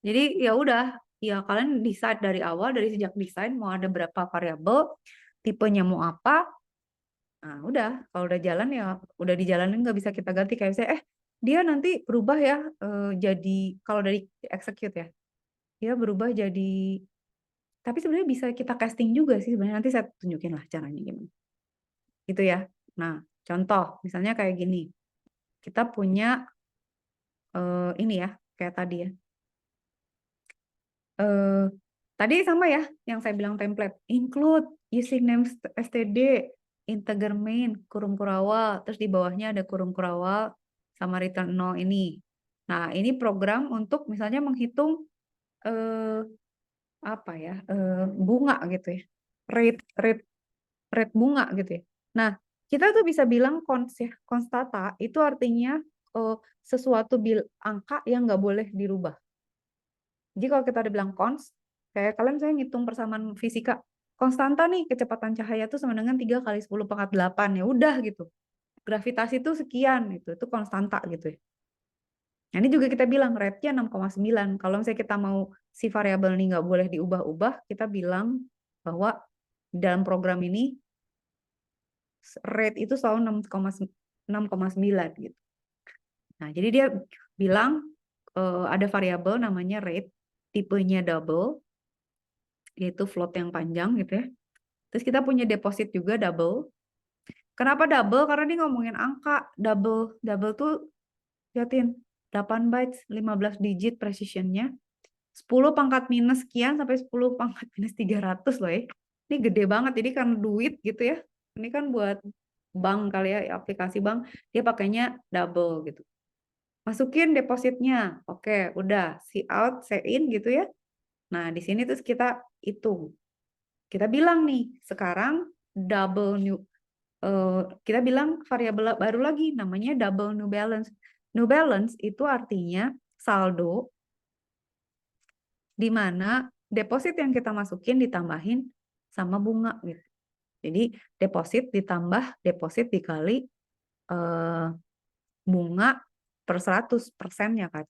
Jadi ya udah, ya kalian decide dari awal, dari sejak desain mau ada berapa variabel, tipenya mau apa. Nah, udah, kalau udah jalan ya udah dijalanin, nggak bisa kita ganti kayak saya dia nanti berubah ya jadi kalau dari execute ya. Dia berubah jadi, tapi sebenarnya bisa kita casting juga sih sebenarnya, nanti saya tunjukin lah caranya gimana. Gitu ya. Nah, contoh misalnya kayak gini. Kita punya ini ya, kayak tadi ya. Tadi sama ya, yang saya bilang template. Include using name std, integer main, kurung kurawal, terus di bawahnya ada kurung kurawal sama return 0 ini. Nah, ini program untuk misalnya menghitung apa ya, bunga gitu ya. Rate rate rate bunga gitu ya. Nah, kita tuh bisa bilang ya, konstata itu artinya sesuatu angka yang nggak boleh dirubah. Jadi kalau kita udah bilang kayak kalian saya ngitung persamaan fisika, konstanta nih kecepatan cahaya itu sama dengan 3 kali 10 pangkat 8, ya udah gitu. Gravitasi itu sekian, itu konstanta gitu ya. Nah, ini juga kita bilang rate-nya 6,9. Kalau misalnya kita mau si variabel ini nggak boleh diubah-ubah, kita bilang bahwa dalam program ini rate itu selalu 6,9 gitu. Nah, jadi dia bilang ada variabel namanya rate, tipenya double, yaitu float yang panjang gitu ya. Terus kita punya deposit juga double. Kenapa double? Karena dia ngomongin angka double. Double tuh liatin 8 bytes, 15 digit precisionnya. 10 pangkat minus sekian sampai 10 pangkat minus 300 loh ya. Ini gede banget. Jadi karena duit gitu ya. Ini kan buat bank kali ya, aplikasi bank. Dia pakainya double gitu. Masukin depositnya. Oke, udah. See out, see in gitu ya. Nah, di sini terus kita hitung. Kita bilang nih, sekarang double new kita bilang variabel baru lagi namanya double new balance. New balance itu artinya saldo di mana deposit yang kita masukin ditambahin sama bunga gitu. Jadi deposit ditambah deposit dikali bunga per 100% ya kan.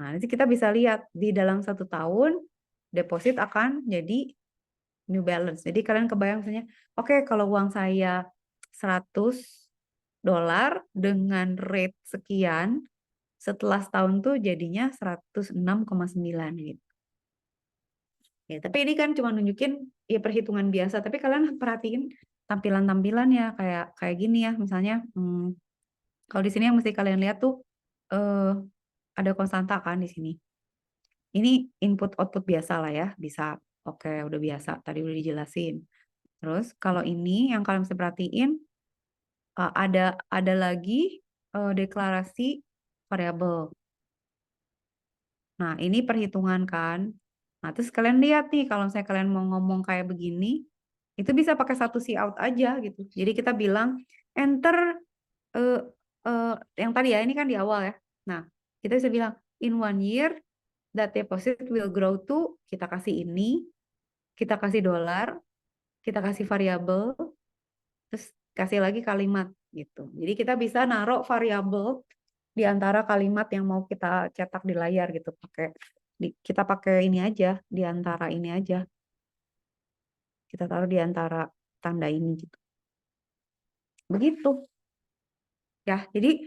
Nah, nanti kita bisa lihat di dalam 1 tahun deposit akan jadi new balance. Jadi kalian kebayang misalnya, oke, kalau uang saya $100 dengan rate sekian, setelah setahun tuh jadinya 106,9 gitu. Ya, tapi ini kan cuma nunjukin ya perhitungan biasa, tapi kalian perhatiin tampilan-tampilannya kayak gini ya, misalnya kalau di sini yang mesti kalian lihat tuh ada konstanta kan di sini. Ini input output biasa lah ya, bisa. Oke, udah biasa, tadi udah dijelasin. Terus kalau ini yang kalian mesti perhatiin ada lagi deklarasi variabel. Nah, ini perhitungan kan. Nah, terus kalian lihat nih kalau misalnya kalian mau ngomong kayak begini, itu bisa pakai satu cout aja gitu. Jadi kita bilang enter yang tadi ya, ini kan di awal ya. Nah, kita bisa bilang in 1 year that deposit will grow to, kita kasih ini, kita kasih dolar, kita kasih variabel, terus kasih lagi kalimat gitu. Jadi kita bisa naruh variabel di antara kalimat yang mau kita cetak di layar gitu, kita pakai ini aja, di antara ini aja. Kita taruh di antara tanda ini gitu. Begitu. Ya, jadi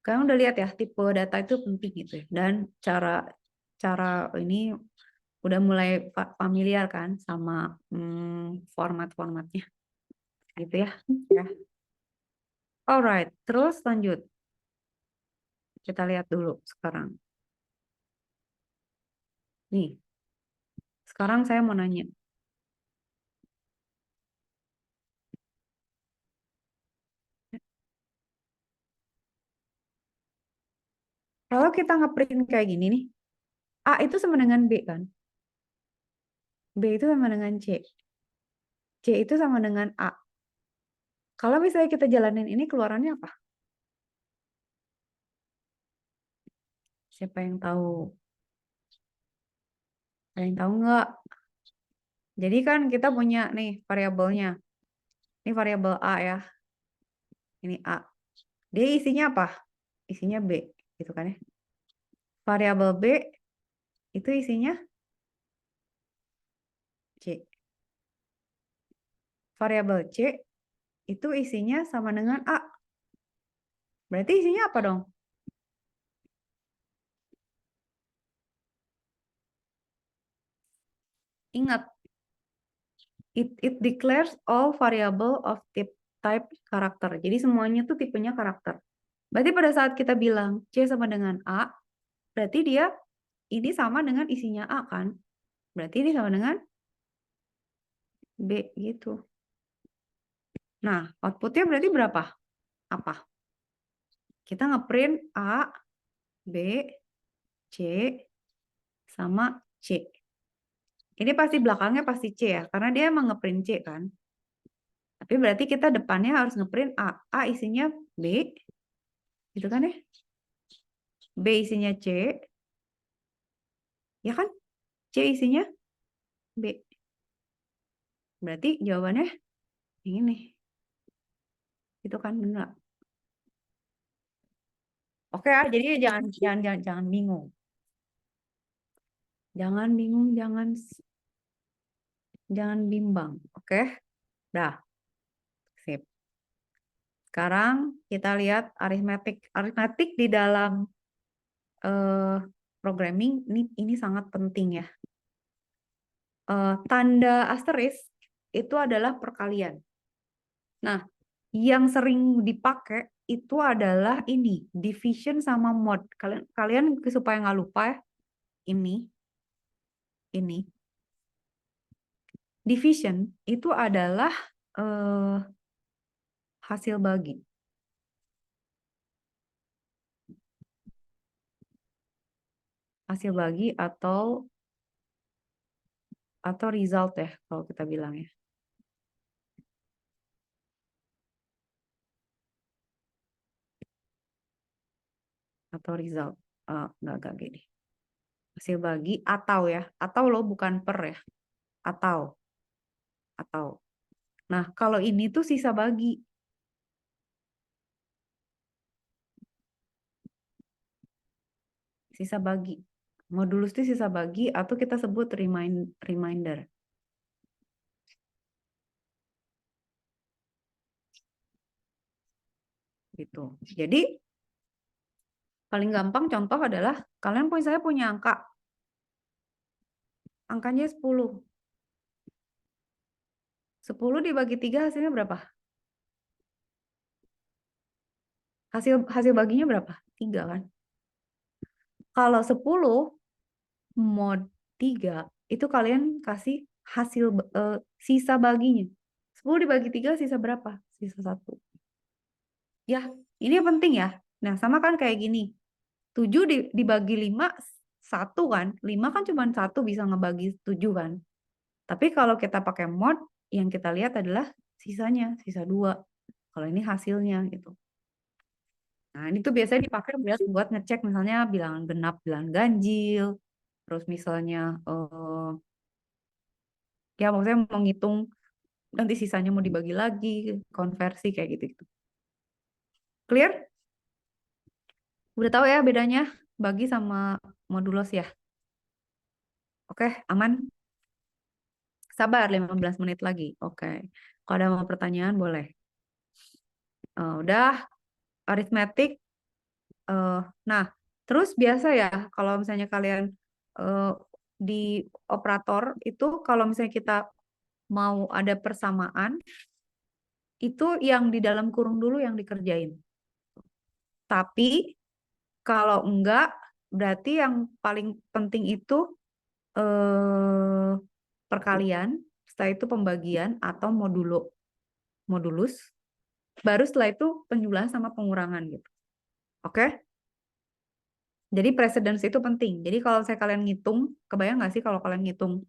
kalian udah lihat ya tipe data itu penting gitu ya. Dan cara ini udah mulai familiar kan sama format-formatnya gitu ya. Ya. Alright, terus lanjut. Kita lihat dulu sekarang. Nih, sekarang saya mau nanya. Kalau kita ngeprint kayak gini nih, A itu sama dengan B kan? B itu sama dengan C. C itu sama dengan A. Kalau misalnya kita jalanin ini, keluarannya apa? Siapa yang tahu? Ada yang tahu nggak? Jadi kan kita punya nih variabelnya. Ini variabel A ya. Ini A. Dia isinya apa? Isinya B. Gitu kan ya. Variabel B itu isinya C. Variabel C itu isinya sama dengan A. Berarti isinya apa dong? Ingat, it declares all variable of type karakter. Jadi semuanya tuh tipenya karakter. Berarti pada saat kita bilang C sama dengan A, berarti dia ini sama dengan isinya A kan? Berarti ini sama dengan B gitu. Nah, outputnya berarti berapa? Apa? Kita ngeprint A, B, C, sama C. Ini pasti belakangnya pasti C ya, karena dia emang ngeprint C kan. Tapi berarti kita depannya harus ngeprint A. A isinya B, gitu kan ya. B isinya C, ya kan? C isinya B. Berarti jawabannya ini. Itu kan benar. Oke ya, jadi jangan bingung. Jangan bingung, jangan Jangan bimbang. Oke? Dah. Sip. Sekarang kita lihat aritmetik. Aritmetik di dalam programming ini sangat penting ya. Tanda asterisk itu adalah perkalian. Nah, yang sering dipakai itu adalah ini, division sama mod. Kalian supaya nggak lupa ya, ini. Division itu adalah hasil bagi. Hasil bagi atau result ya kalau kita bilang ya. Atau result. Enggak gini. Hasil bagi atau ya. Atau lo bukan per ya. Atau. Nah, kalau ini tuh sisa bagi. Sisa bagi. Modulus itu sisa bagi atau kita sebut reminder. Gitu. Jadi paling gampang contoh adalah kalian saya punya angka. Angkanya 10. 10 dibagi 3 hasilnya berapa? Hasil baginya berapa? 3 kan? Kalau 10 mod 3 itu kalian kasih hasil sisa baginya. 10 dibagi 3 sisa berapa? Sisa 1. Ya, ini yang penting ya. Nah, sama kan kayak gini. 7 dibagi 5 1 kan? 5 kan cuma 1 bisa ngebagi 7 kan? Tapi kalau kita pakai mod, yang kita lihat adalah sisanya, sisa 2. Kalau ini hasilnya gitu. Nah, ini tuh biasanya dipakai buat ngecek misalnya bilangan genap, bilangan ganjil, terus misalnya ya maksudnya mau ngitung nanti sisanya mau dibagi lagi, konversi kayak gitu. Clear? Udah tahu ya bedanya bagi sama modulos ya? Oke, aman? Sabar 15 menit lagi. Oke. Kalau ada mau pertanyaan boleh. Udah aritmetik. Nah, terus biasa ya kalau misalnya kalian di operator itu kalau misalnya kita mau ada persamaan itu yang di dalam kurung dulu yang dikerjain. Tapi kalau enggak berarti yang paling penting itu perkalian, setelah itu pembagian atau modulus, baru setelah itu penjumlahan sama pengurangan gitu. Oke? Jadi precedence itu penting. Jadi kalau saya kalian ngitung, kebayang nggak sih kalau kalian ngitung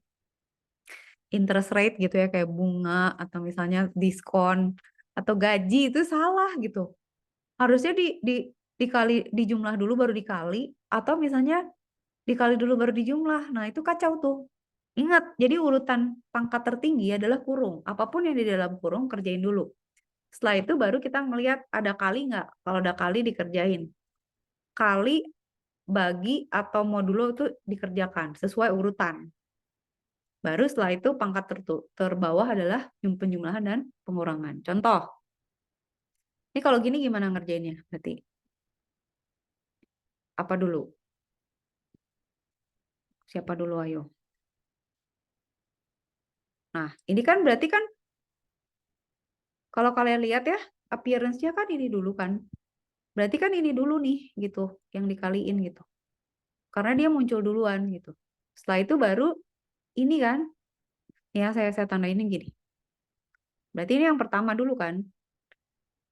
interest rate gitu ya, kayak bunga atau misalnya diskon atau gaji itu salah gitu. Harusnya dikali dijumlah dulu baru dikali atau misalnya dikali dulu baru dijumlah. Nah, itu kacau tuh. Ingat, jadi urutan pangkat tertinggi adalah kurung. Apapun yang di dalam kurung kerjain dulu. Setelah itu baru kita ngelihat ada kali nggak. Kalau ada kali dikerjain. Kali, bagi, atau modulo itu dikerjakan sesuai urutan. Baru setelah itu pangkat terbawah adalah penjumlahan dan pengurangan. Contoh. Ini kalau gini gimana ngerjainnya? Berarti apa dulu? Siapa dulu ayo? Nah, ini kan berarti kan kalau kalian lihat ya, appearance-nya kan ini dulu kan. Berarti kan ini dulu nih gitu, yang dikaliin gitu. Karena dia muncul duluan gitu. Setelah itu baru ini kan, ya saya tanda ini gini. Berarti ini yang pertama dulu kan.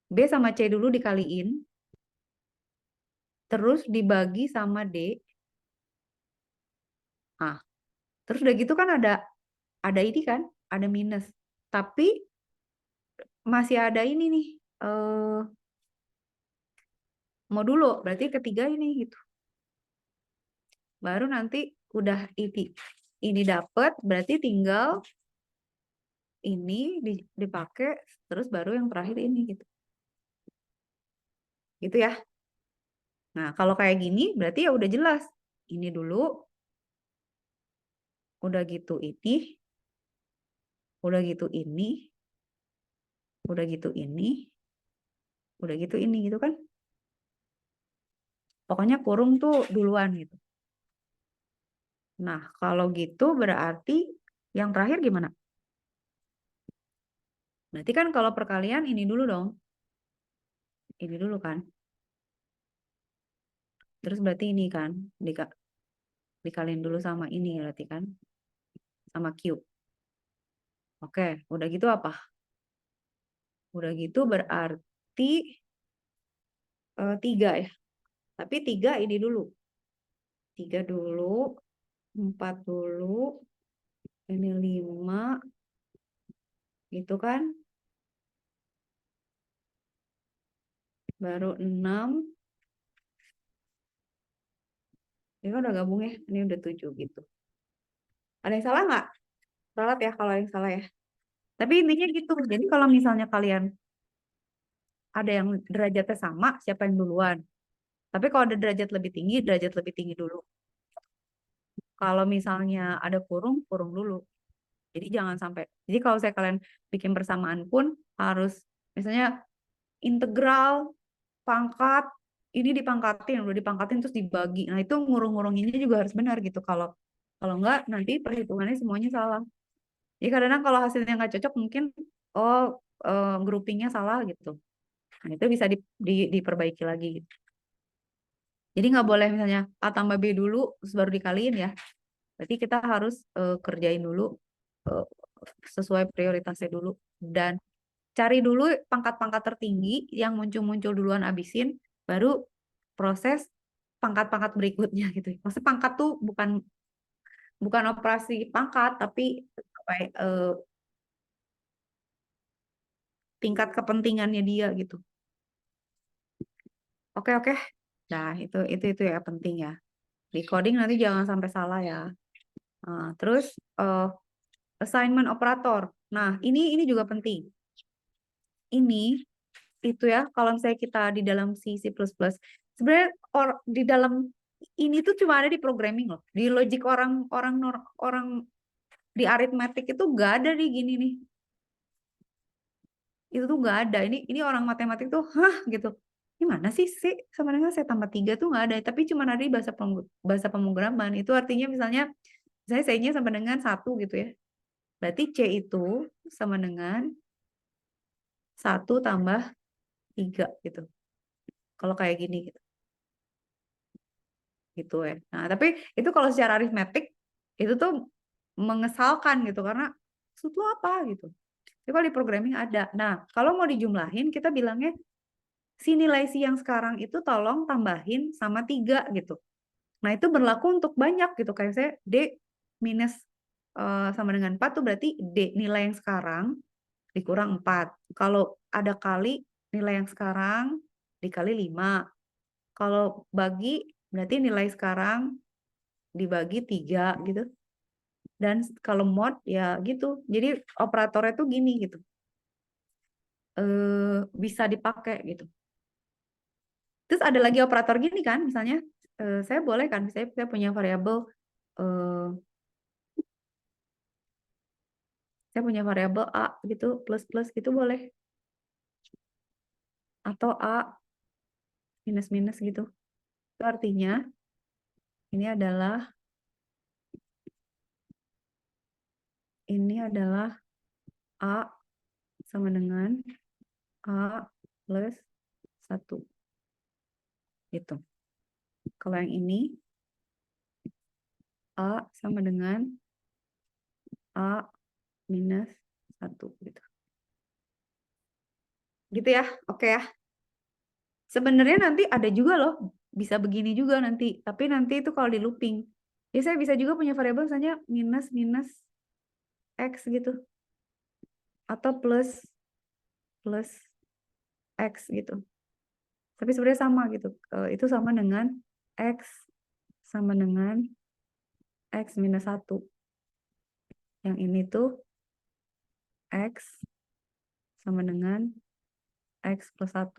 B sama C dulu dikaliin, terus dibagi sama D. Nah, terus udah gitu kan ada ini kan, ada minus. Tapi masih ada ini nih, modulo, berarti ketiga ini gitu. Baru nanti udah ini dapat, berarti tinggal ini dipakai, terus baru yang terakhir ini gitu. Gitu ya. Nah, kalau kayak gini berarti ya udah jelas. Ini dulu, udah gitu ini, udah gitu ini, udah gitu ini, udah gitu ini gitu kan. Pokoknya kurung tuh duluan gitu. Nah, kalau gitu berarti yang terakhir gimana? Berarti kan kalau perkalian ini dulu dong. Ini dulu kan. Terus berarti ini kan dikaliin dulu sama ini berarti kan. Sama Q. Oke, udah gitu apa? Udah gitu berarti 3 ya. Tapi 3 ini dulu. 3 dulu, 4 dulu, ini 5, gitu kan. Baru 6. Ini kan udah gabung ya. Ini udah 7 gitu. Ada yang salah nggak? Salah ya kalau yang salah ya. Tapi intinya gitu. Jadi kalau misalnya kalian ada yang derajatnya sama, siapa yang duluan? Tapi kalau ada derajat lebih tinggi dulu. Kalau misalnya ada kurung, kurung dulu. Jadi jangan sampai. Jadi kalau saya kalian bikin bersamaan pun harus misalnya integral pangkat ini dipangkatin, udah dipangkatin terus dibagi. Nah, itu ngurung-ngurunginnya juga harus benar gitu. Kalau kalau enggak nanti perhitungannya semuanya salah. Jadi kadang-kadang kalau hasilnya nggak cocok mungkin oh groupingnya salah gitu. Nah, itu bisa diperbaiki lagi gitu. Jadi nggak boleh misalnya A tambah B dulu terus baru dikaliin ya. Berarti kita harus kerjain dulu eh, sesuai prioritasnya dulu dan cari dulu pangkat-pangkat tertinggi yang muncul-muncul duluan abisin, baru proses pangkat-pangkat berikutnya gitu. Maksudnya pangkat tuh bukan bukan operasi pangkat, tapi apa ya, tingkat kepentingannya dia gitu. Oke oke. Nah itu ya penting ya. Di coding nanti jangan sampai salah ya. Nah, terus assignment operator. Nah ini juga penting. Ini itu ya kalau misalnya kita di dalam C++, sebenarnya di dalam ini tuh cuma ada di programming loh, di logic orang di arithmetic itu gak ada di gini nih, itu tuh gak ada. Ini orang matematik tuh hah gitu, gimana sih sama dengan saya tambah 3 tuh gak ada, tapi cuma ada di bahasa pemrograman. Itu artinya misalnya saya-nya sama dengan 1 gitu ya, berarti C itu sama dengan 1 tambah 3 gitu kalau kayak gini gitu ya. Nah, tapi itu kalau secara aritmetik itu tuh mengesalkan gitu karena maksud lo apa gitu. Tapi kalau di programming ada. Nah, kalau mau dijumlahin kita bilangnya si nilai si yang sekarang itu tolong tambahin sama 3 gitu. Nah, itu berlaku untuk banyak gitu. Kayak saya D minus sama dengan 4 tuh berarti D nilai yang sekarang dikurang 4. Kalau ada kali nilai yang sekarang dikali 5. Kalau bagi berarti nilai sekarang dibagi 3 gitu. Dan kalau mod ya gitu. Jadi operatornya tuh gini gitu. Bisa dipakai gitu. Terus ada lagi operator gini kan, misalnya saya boleh kan, saya punya variabel A gitu, plus plus gitu boleh. Atau A minus minus gitu. Itu artinya ini adalah A sama dengan A plus 1 gitu. Kalau yang ini A sama dengan A minus 1 gitu. Gitu ya, oke ya. Sebenarnya nanti ada juga loh, bisa begini juga nanti. Tapi nanti itu kalau di looping. Ya saya bisa juga punya variabel misalnya minus minus X gitu. Atau plus plus X gitu. Tapi sebenarnya sama gitu. Itu sama dengan X sama dengan X minus 1. Yang ini tuh X sama dengan X plus 1.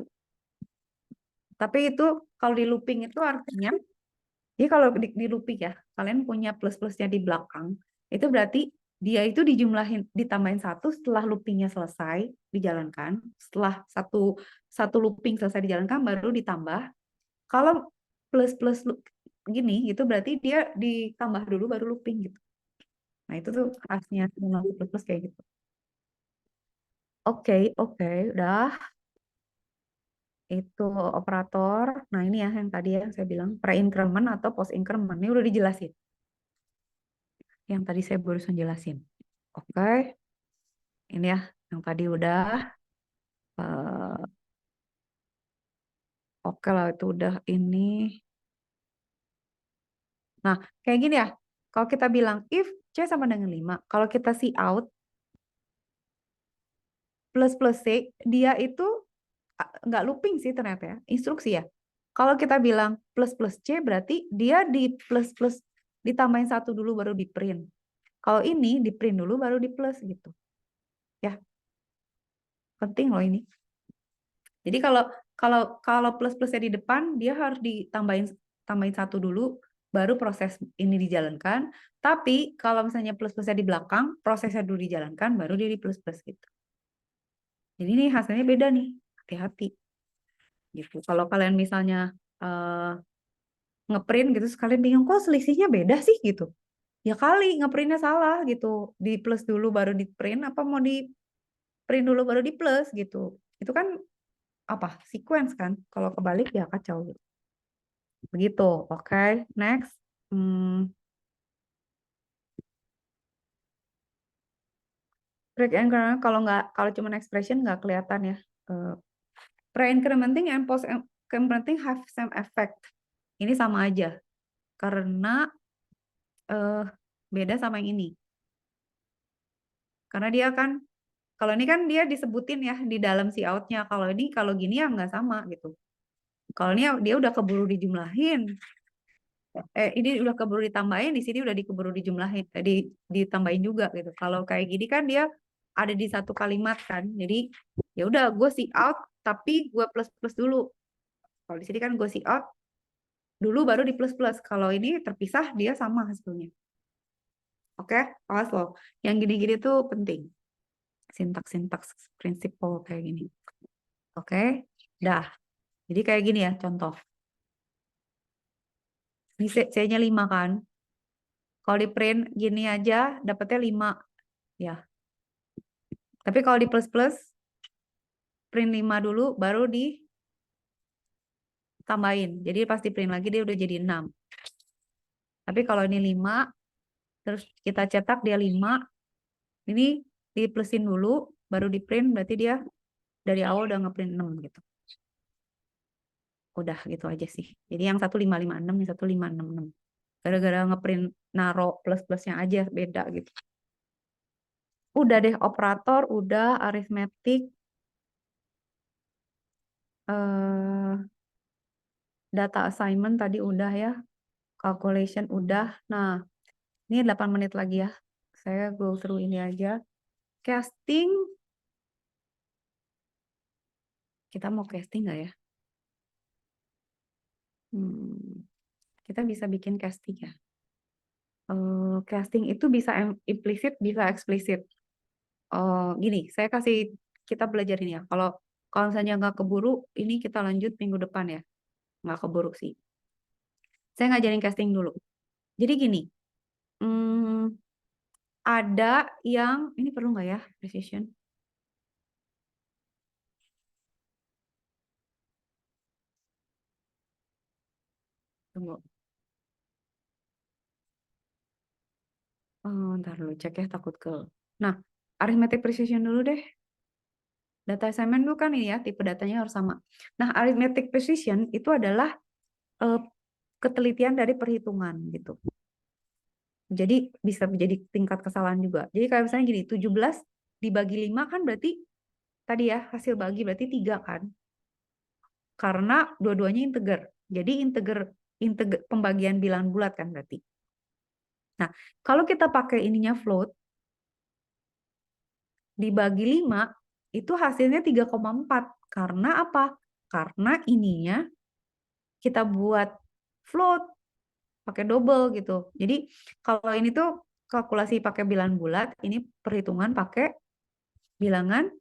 Tapi itu kalau di looping itu artinya, jadi kalau di looping ya, kalian punya plus-plusnya di belakang, itu berarti dia itu dijumlahin, ditambahin 1 setelah loopingnya selesai dijalankan. Setelah satu looping selesai dijalankan baru ditambah. Kalau plus gini gitu berarti dia ditambah dulu baru looping gitu. Nah itu tuh khasnya plus kayak gitu. Oke, udah. Itu operator. Nah ini ya yang tadi yang saya bilang pre-increment atau post-increment. Ini udah dijelasin. Yang tadi saya barusan jelasin. Oke. Ini ya yang tadi udah. Oke lah itu udah ini. Nah kayak gini ya. Kalau kita bilang if C sama dengan 5. Kalau kita see out plus C. Dia itu nggak looping sih ternyata ya. Instruksi ya. Kalau kita bilang plus C berarti dia di plus ditambahin 1 dulu baru di print. Kalau ini di print dulu baru di plus gitu. Ya. Penting loh ini. Jadi kalau plus-plusnya di depan dia harus tambahin 1 dulu baru proses ini dijalankan. Tapi kalau misalnya plus-plusnya di belakang, prosesnya dulu dijalankan baru dia di plus-plus gitu. Jadi ini hasilnya beda nih. Hati-hati. Gitu. Kalau kalian misalnya ngeprint gitu sekalian bingung kok selisihnya beda sih gitu. Ya kali ngeprintnya salah gitu. Di plus dulu baru di print apa mau di print dulu baru di plus gitu. Itu kan apa? Sequence kan. Kalau kebalik ya kacau gitu. Begitu. Oke, next. Break increment kalau cuma expression nggak kelihatan ya. Pre-incrementing and post-incrementing have same effect. Ini sama aja. Karena beda sama yang ini. Karena dia kan, kalau ini kan dia disebutin ya di dalam si out-nya. Kalau ini, kalau gini ya nggak sama gitu. Kalau ini dia udah keburu dijumlahin. Ini udah keburu ditambahin, di sini udah dikeburu dijumlahin, ditambahin juga gitu. Kalau kayak gini kan dia ada di satu kalimat kan. Jadi ya udah gue see out tapi gue plus plus dulu. Kalau di sini kan gue see out dulu baru di plus plus. Kalau ini terpisah dia sama hasilnya. Oke, awas loh. Yang gini-gini tuh penting. Sintaks-sintaks prinsipal kayak gini. Oke, dah. Jadi kayak gini ya contoh. Ini C-nya 5 kan. Kalau di print gini aja dapatnya 5. Ya. Tapi kalau di plus-plus print 5 dulu baru ditambahin. Jadi pas di print lagi dia udah jadi 6. Tapi kalau ini 5 terus kita cetak dia 5. Ini di plusin dulu baru di print berarti dia dari awal udah ngeprint 6 gitu. Udah gitu aja sih. Jadi yang 1556 yang 1566. Gara-gara ngeprint naro plus-plusnya aja beda gitu. Udah deh operator, udah aritmetik, data assignment tadi udah ya, calculation udah. Nah, ini 8 menit lagi ya. Saya go through ini aja. Casting, kita mau casting nggak ya? Kita bisa bikin casting ya. Casting itu bisa implisit, bisa eksplisit. Gini, saya kasih kita belajar ini ya. Kalau misalnya nggak keburu, ini kita lanjut minggu depan ya. Nggak keburu sih. Saya ngajarin casting dulu. Jadi gini, ada yang ini perlu nggak ya precision? Tunggu. Ntar dulu cek ya takut ke. Nah, arithmetic precision dulu deh. Data assignment dulu kan ini ya, tipe datanya harus sama. Nah, arithmetic precision itu adalah ketelitian dari perhitungan gitu. Jadi bisa menjadi tingkat kesalahan juga. Jadi kayak misalnya gini, 17 dibagi 5 kan berarti tadi ya hasil bagi berarti 3 kan. Karena dua-duanya integer. Jadi integer pembagian bilangan bulat kan berarti. Nah, kalau kita pakai ininya float dibagi 5 itu hasilnya 3,4. Karena apa? Karena ininya kita buat float pakai double gitu. Jadi kalau ini tuh kalkulasi pakai bilangan bulat, ini perhitungan pakai bilangan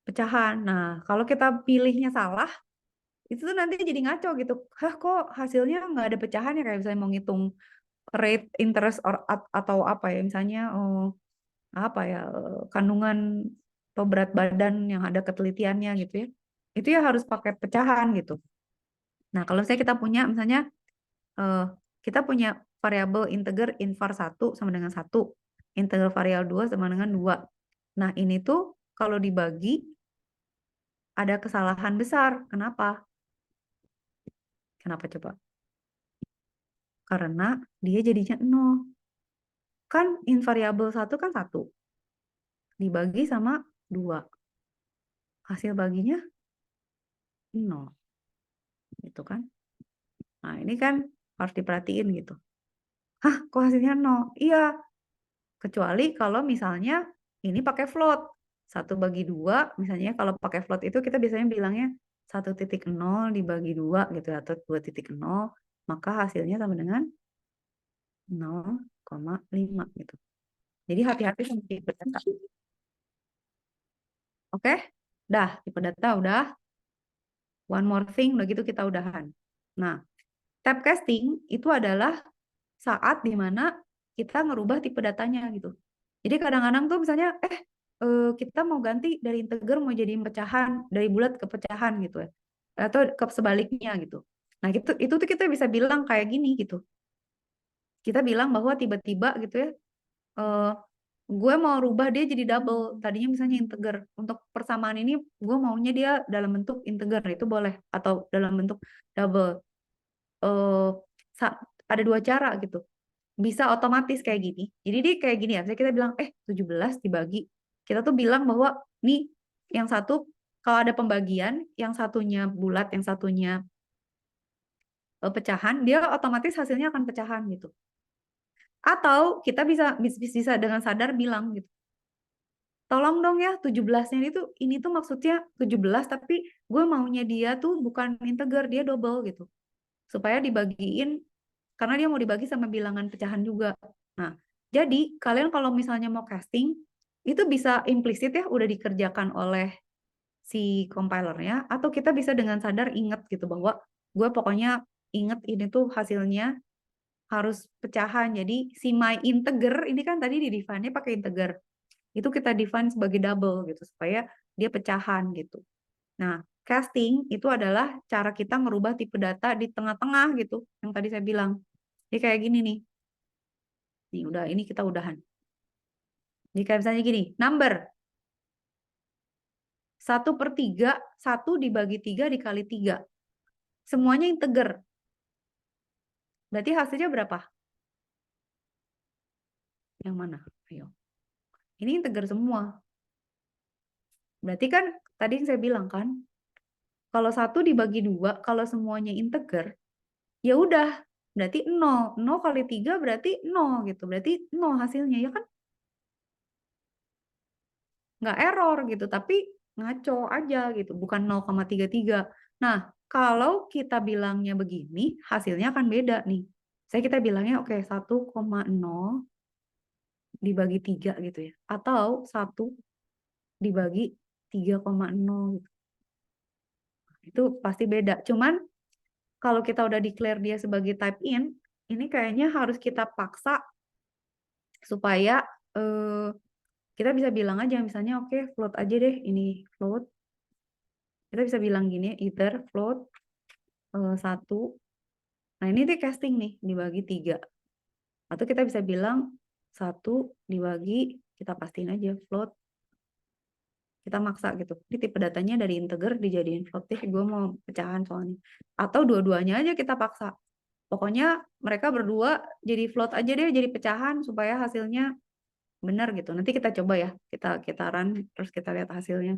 pecahan. Nah, kalau kita pilihnya salah, itu tuh nanti jadi ngaco gitu. Hah, kok hasilnya nggak ada pecahannya, kayak misalnya mau ngitung rate interest atau apa ya, misalnya apa ya, kandungan atau berat badan yang ada ketelitiannya gitu ya. Itu ya harus pakai pecahan gitu. Nah, kalau misalnya kita punya misalnya eh, kita punya variabel integer invar 1 sama dengan 1, integer variabel 2 sama dengan 2. Nah, ini tuh kalau dibagi ada kesalahan besar. Kenapa? Kenapa coba? Karena dia jadinya 0. Kan invariabel 1 kan 1. Dibagi sama 2. Hasil baginya 0. Gitu kan? Nah, ini kan harus diperhatiin gitu. Hah, kok hasilnya 0? Iya, kecuali kalau misalnya ini pakai float. 1/2, misalnya kalau pakai float itu kita biasanya bilangnya 1,0 dibagi 2 gitu ya, atau 2,0, maka hasilnya sama dengan 0,5 gitu. Jadi hati-hati sama tipe data. Oke? Dah, tipe data udah. One more thing, udah gitu kita udahan. Nah, typecasting itu adalah saat dimana kita ngerubah tipe datanya gitu. Jadi kadang-kadang tuh misalnya, kita mau ganti dari integer mau jadi pecahan, dari bulat ke pecahan gitu ya. Atau ke sebaliknya gitu. Nah, itu tuh kita bisa bilang kayak gini gitu. Kita bilang bahwa tiba-tiba gitu ya, gue mau rubah dia jadi double. Tadinya misalnya integer. Untuk persamaan ini gue maunya dia dalam bentuk integer, itu boleh. Atau dalam bentuk double. Eh, ada dua cara gitu. Bisa otomatis kayak gini. Jadi dia kayak gini ya. Misalnya kita bilang, 17 dibagi. Kita tuh bilang bahwa nih yang satu, kalau ada pembagian, yang satunya bulat, yang satunya pecahan, dia otomatis hasilnya akan pecahan gitu. Atau kita bisa dengan sadar bilang gitu, tolong dong ya 17-nya ini tuh maksudnya 17 tapi gue maunya dia tuh bukan integer, dia double gitu. Supaya dibagiin karena dia mau dibagi sama bilangan pecahan juga. Nah, jadi kalian kalau misalnya mau casting itu bisa implisit ya udah dikerjakan oleh si compilernya, atau kita bisa dengan sadar inget gitu bahwa gue pokoknya inget ini tuh hasilnya harus pecahan. Jadi si my integer ini kan tadi di define-nya pakai integer. Itu kita define sebagai double gitu supaya dia pecahan gitu. Nah, casting itu adalah cara kita merubah tipe data di tengah-tengah gitu, yang tadi saya bilang. Jadi kayak gini nih. Nih udah, ini kita udahan. Jika misalnya gini, number 1/3, 1 dibagi 3 dikali 3. Semuanya integer. Berarti hasilnya berapa? Yang mana? Ayo. Ini integer semua. Berarti kan tadi yang saya bilang kan, kalau 1 dibagi 2, kalau semuanya integer, ya udah, berarti 0. 0 kali 3 berarti 0 gitu. Berarti 0 hasilnya, ya kan? Nggak error gitu, tapi ngaco aja gitu, bukan 0,33. Nah, kalau kita bilangnya begini, hasilnya akan beda nih. Saya kita bilangnya oke, 1,0 dibagi 3 gitu ya. Atau 1 dibagi 3,0 gitu. Itu pasti beda. Cuman kalau kita udah declare dia sebagai type int, ini kayaknya harus kita paksa supaya kita bisa bilang aja misalnya oke, float aja deh, ini float. Kita bisa bilang gini, either float 1. Nah, ini tuh casting nih, dibagi 3. Atau kita bisa bilang 1 dibagi, kita pastiin aja float. Kita maksa gitu. Ini tipe datanya dari integer dijadiin float deh, gue mau pecahan soalnya. Atau dua-duanya aja kita paksa. Pokoknya mereka berdua jadi float aja deh, jadi pecahan supaya hasilnya benar gitu. Nanti kita coba ya, kita run, terus kita lihat hasilnya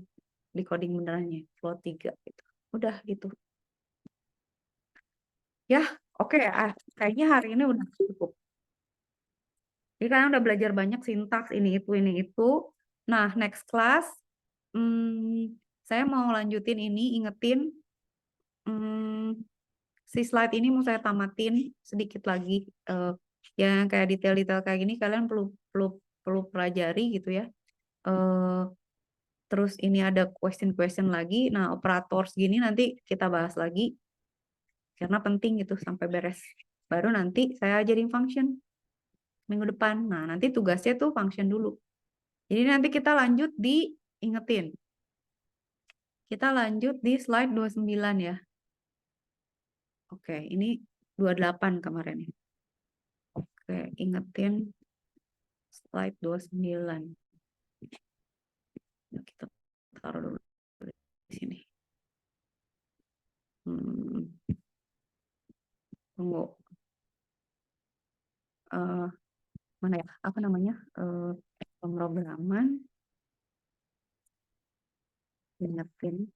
di coding benerannya, float 3 gitu. Udah gitu. Ya, oke. Kayaknya hari ini udah cukup. Jadi kalian udah belajar banyak sintaks ini itu. Nah, next class saya mau lanjutin ini, ingetin si slide ini mau saya tamatin sedikit lagi. Yang kayak detail-detail kayak gini kalian perlu perlu perlu pelajari gitu ya. Eh, terus ini ada question-question lagi. Nah, operator segini nanti kita bahas lagi karena penting gitu sampai beres. Baru nanti saya ajarin function minggu depan. Nah, nanti tugasnya tuh function dulu. Jadi nanti kita lanjut di ingetin. Kita lanjut di slide 29 ya. Oke, ini 28 kemarin ya. Oke, ingetin slide 29. Nah, kita taruh dulu di sini. Tunggu. Mana ya? Apa namanya? Pemrograman. Ingetin.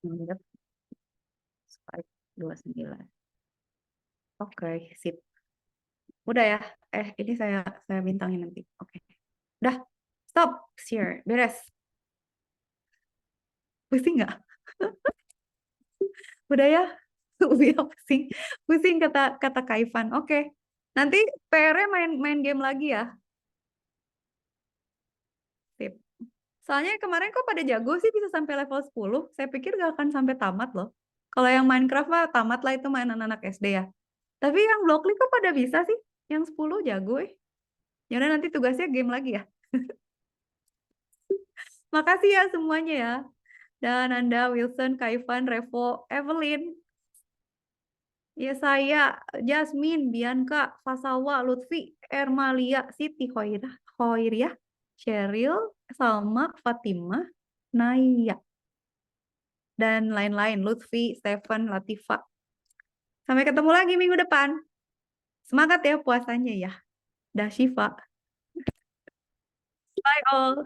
Inget slide 29. Oke, sip. Udah ya. Ini saya bintangin nanti. Oke. Udah. Stop. Share. Beres. Pusing nggak? Udah ya. Udah pusing. Pusing kata kata Kaifan. Oke. Nanti PR-nya main game lagi ya. Sip. Soalnya kemarin kok pada jago sih bisa sampai level 10. Saya pikir gak akan sampai tamat loh. Kalau yang Minecraft mah tamat lah itu main anak-anak SD ya. Tapi yang Blockly kok pada bisa sih? Yang 10 jago eh. Yaudah nanti tugasnya game lagi ya. Makasih ya semuanya ya. Dan Anda, Wilson, Kaifan, Revo, Evelyn. Ya saya, Jasmine, Bianca, Fasawa, Lutfi, Ermalia, Siti, Khoiriah, Cheryl, Salma, Fatimah, Naya. Dan lain-lain, Lutfi, Stephen, Latifa. Sampai ketemu lagi minggu depan. Semangat ya puasanya ya. Dah Syifa. Bye all.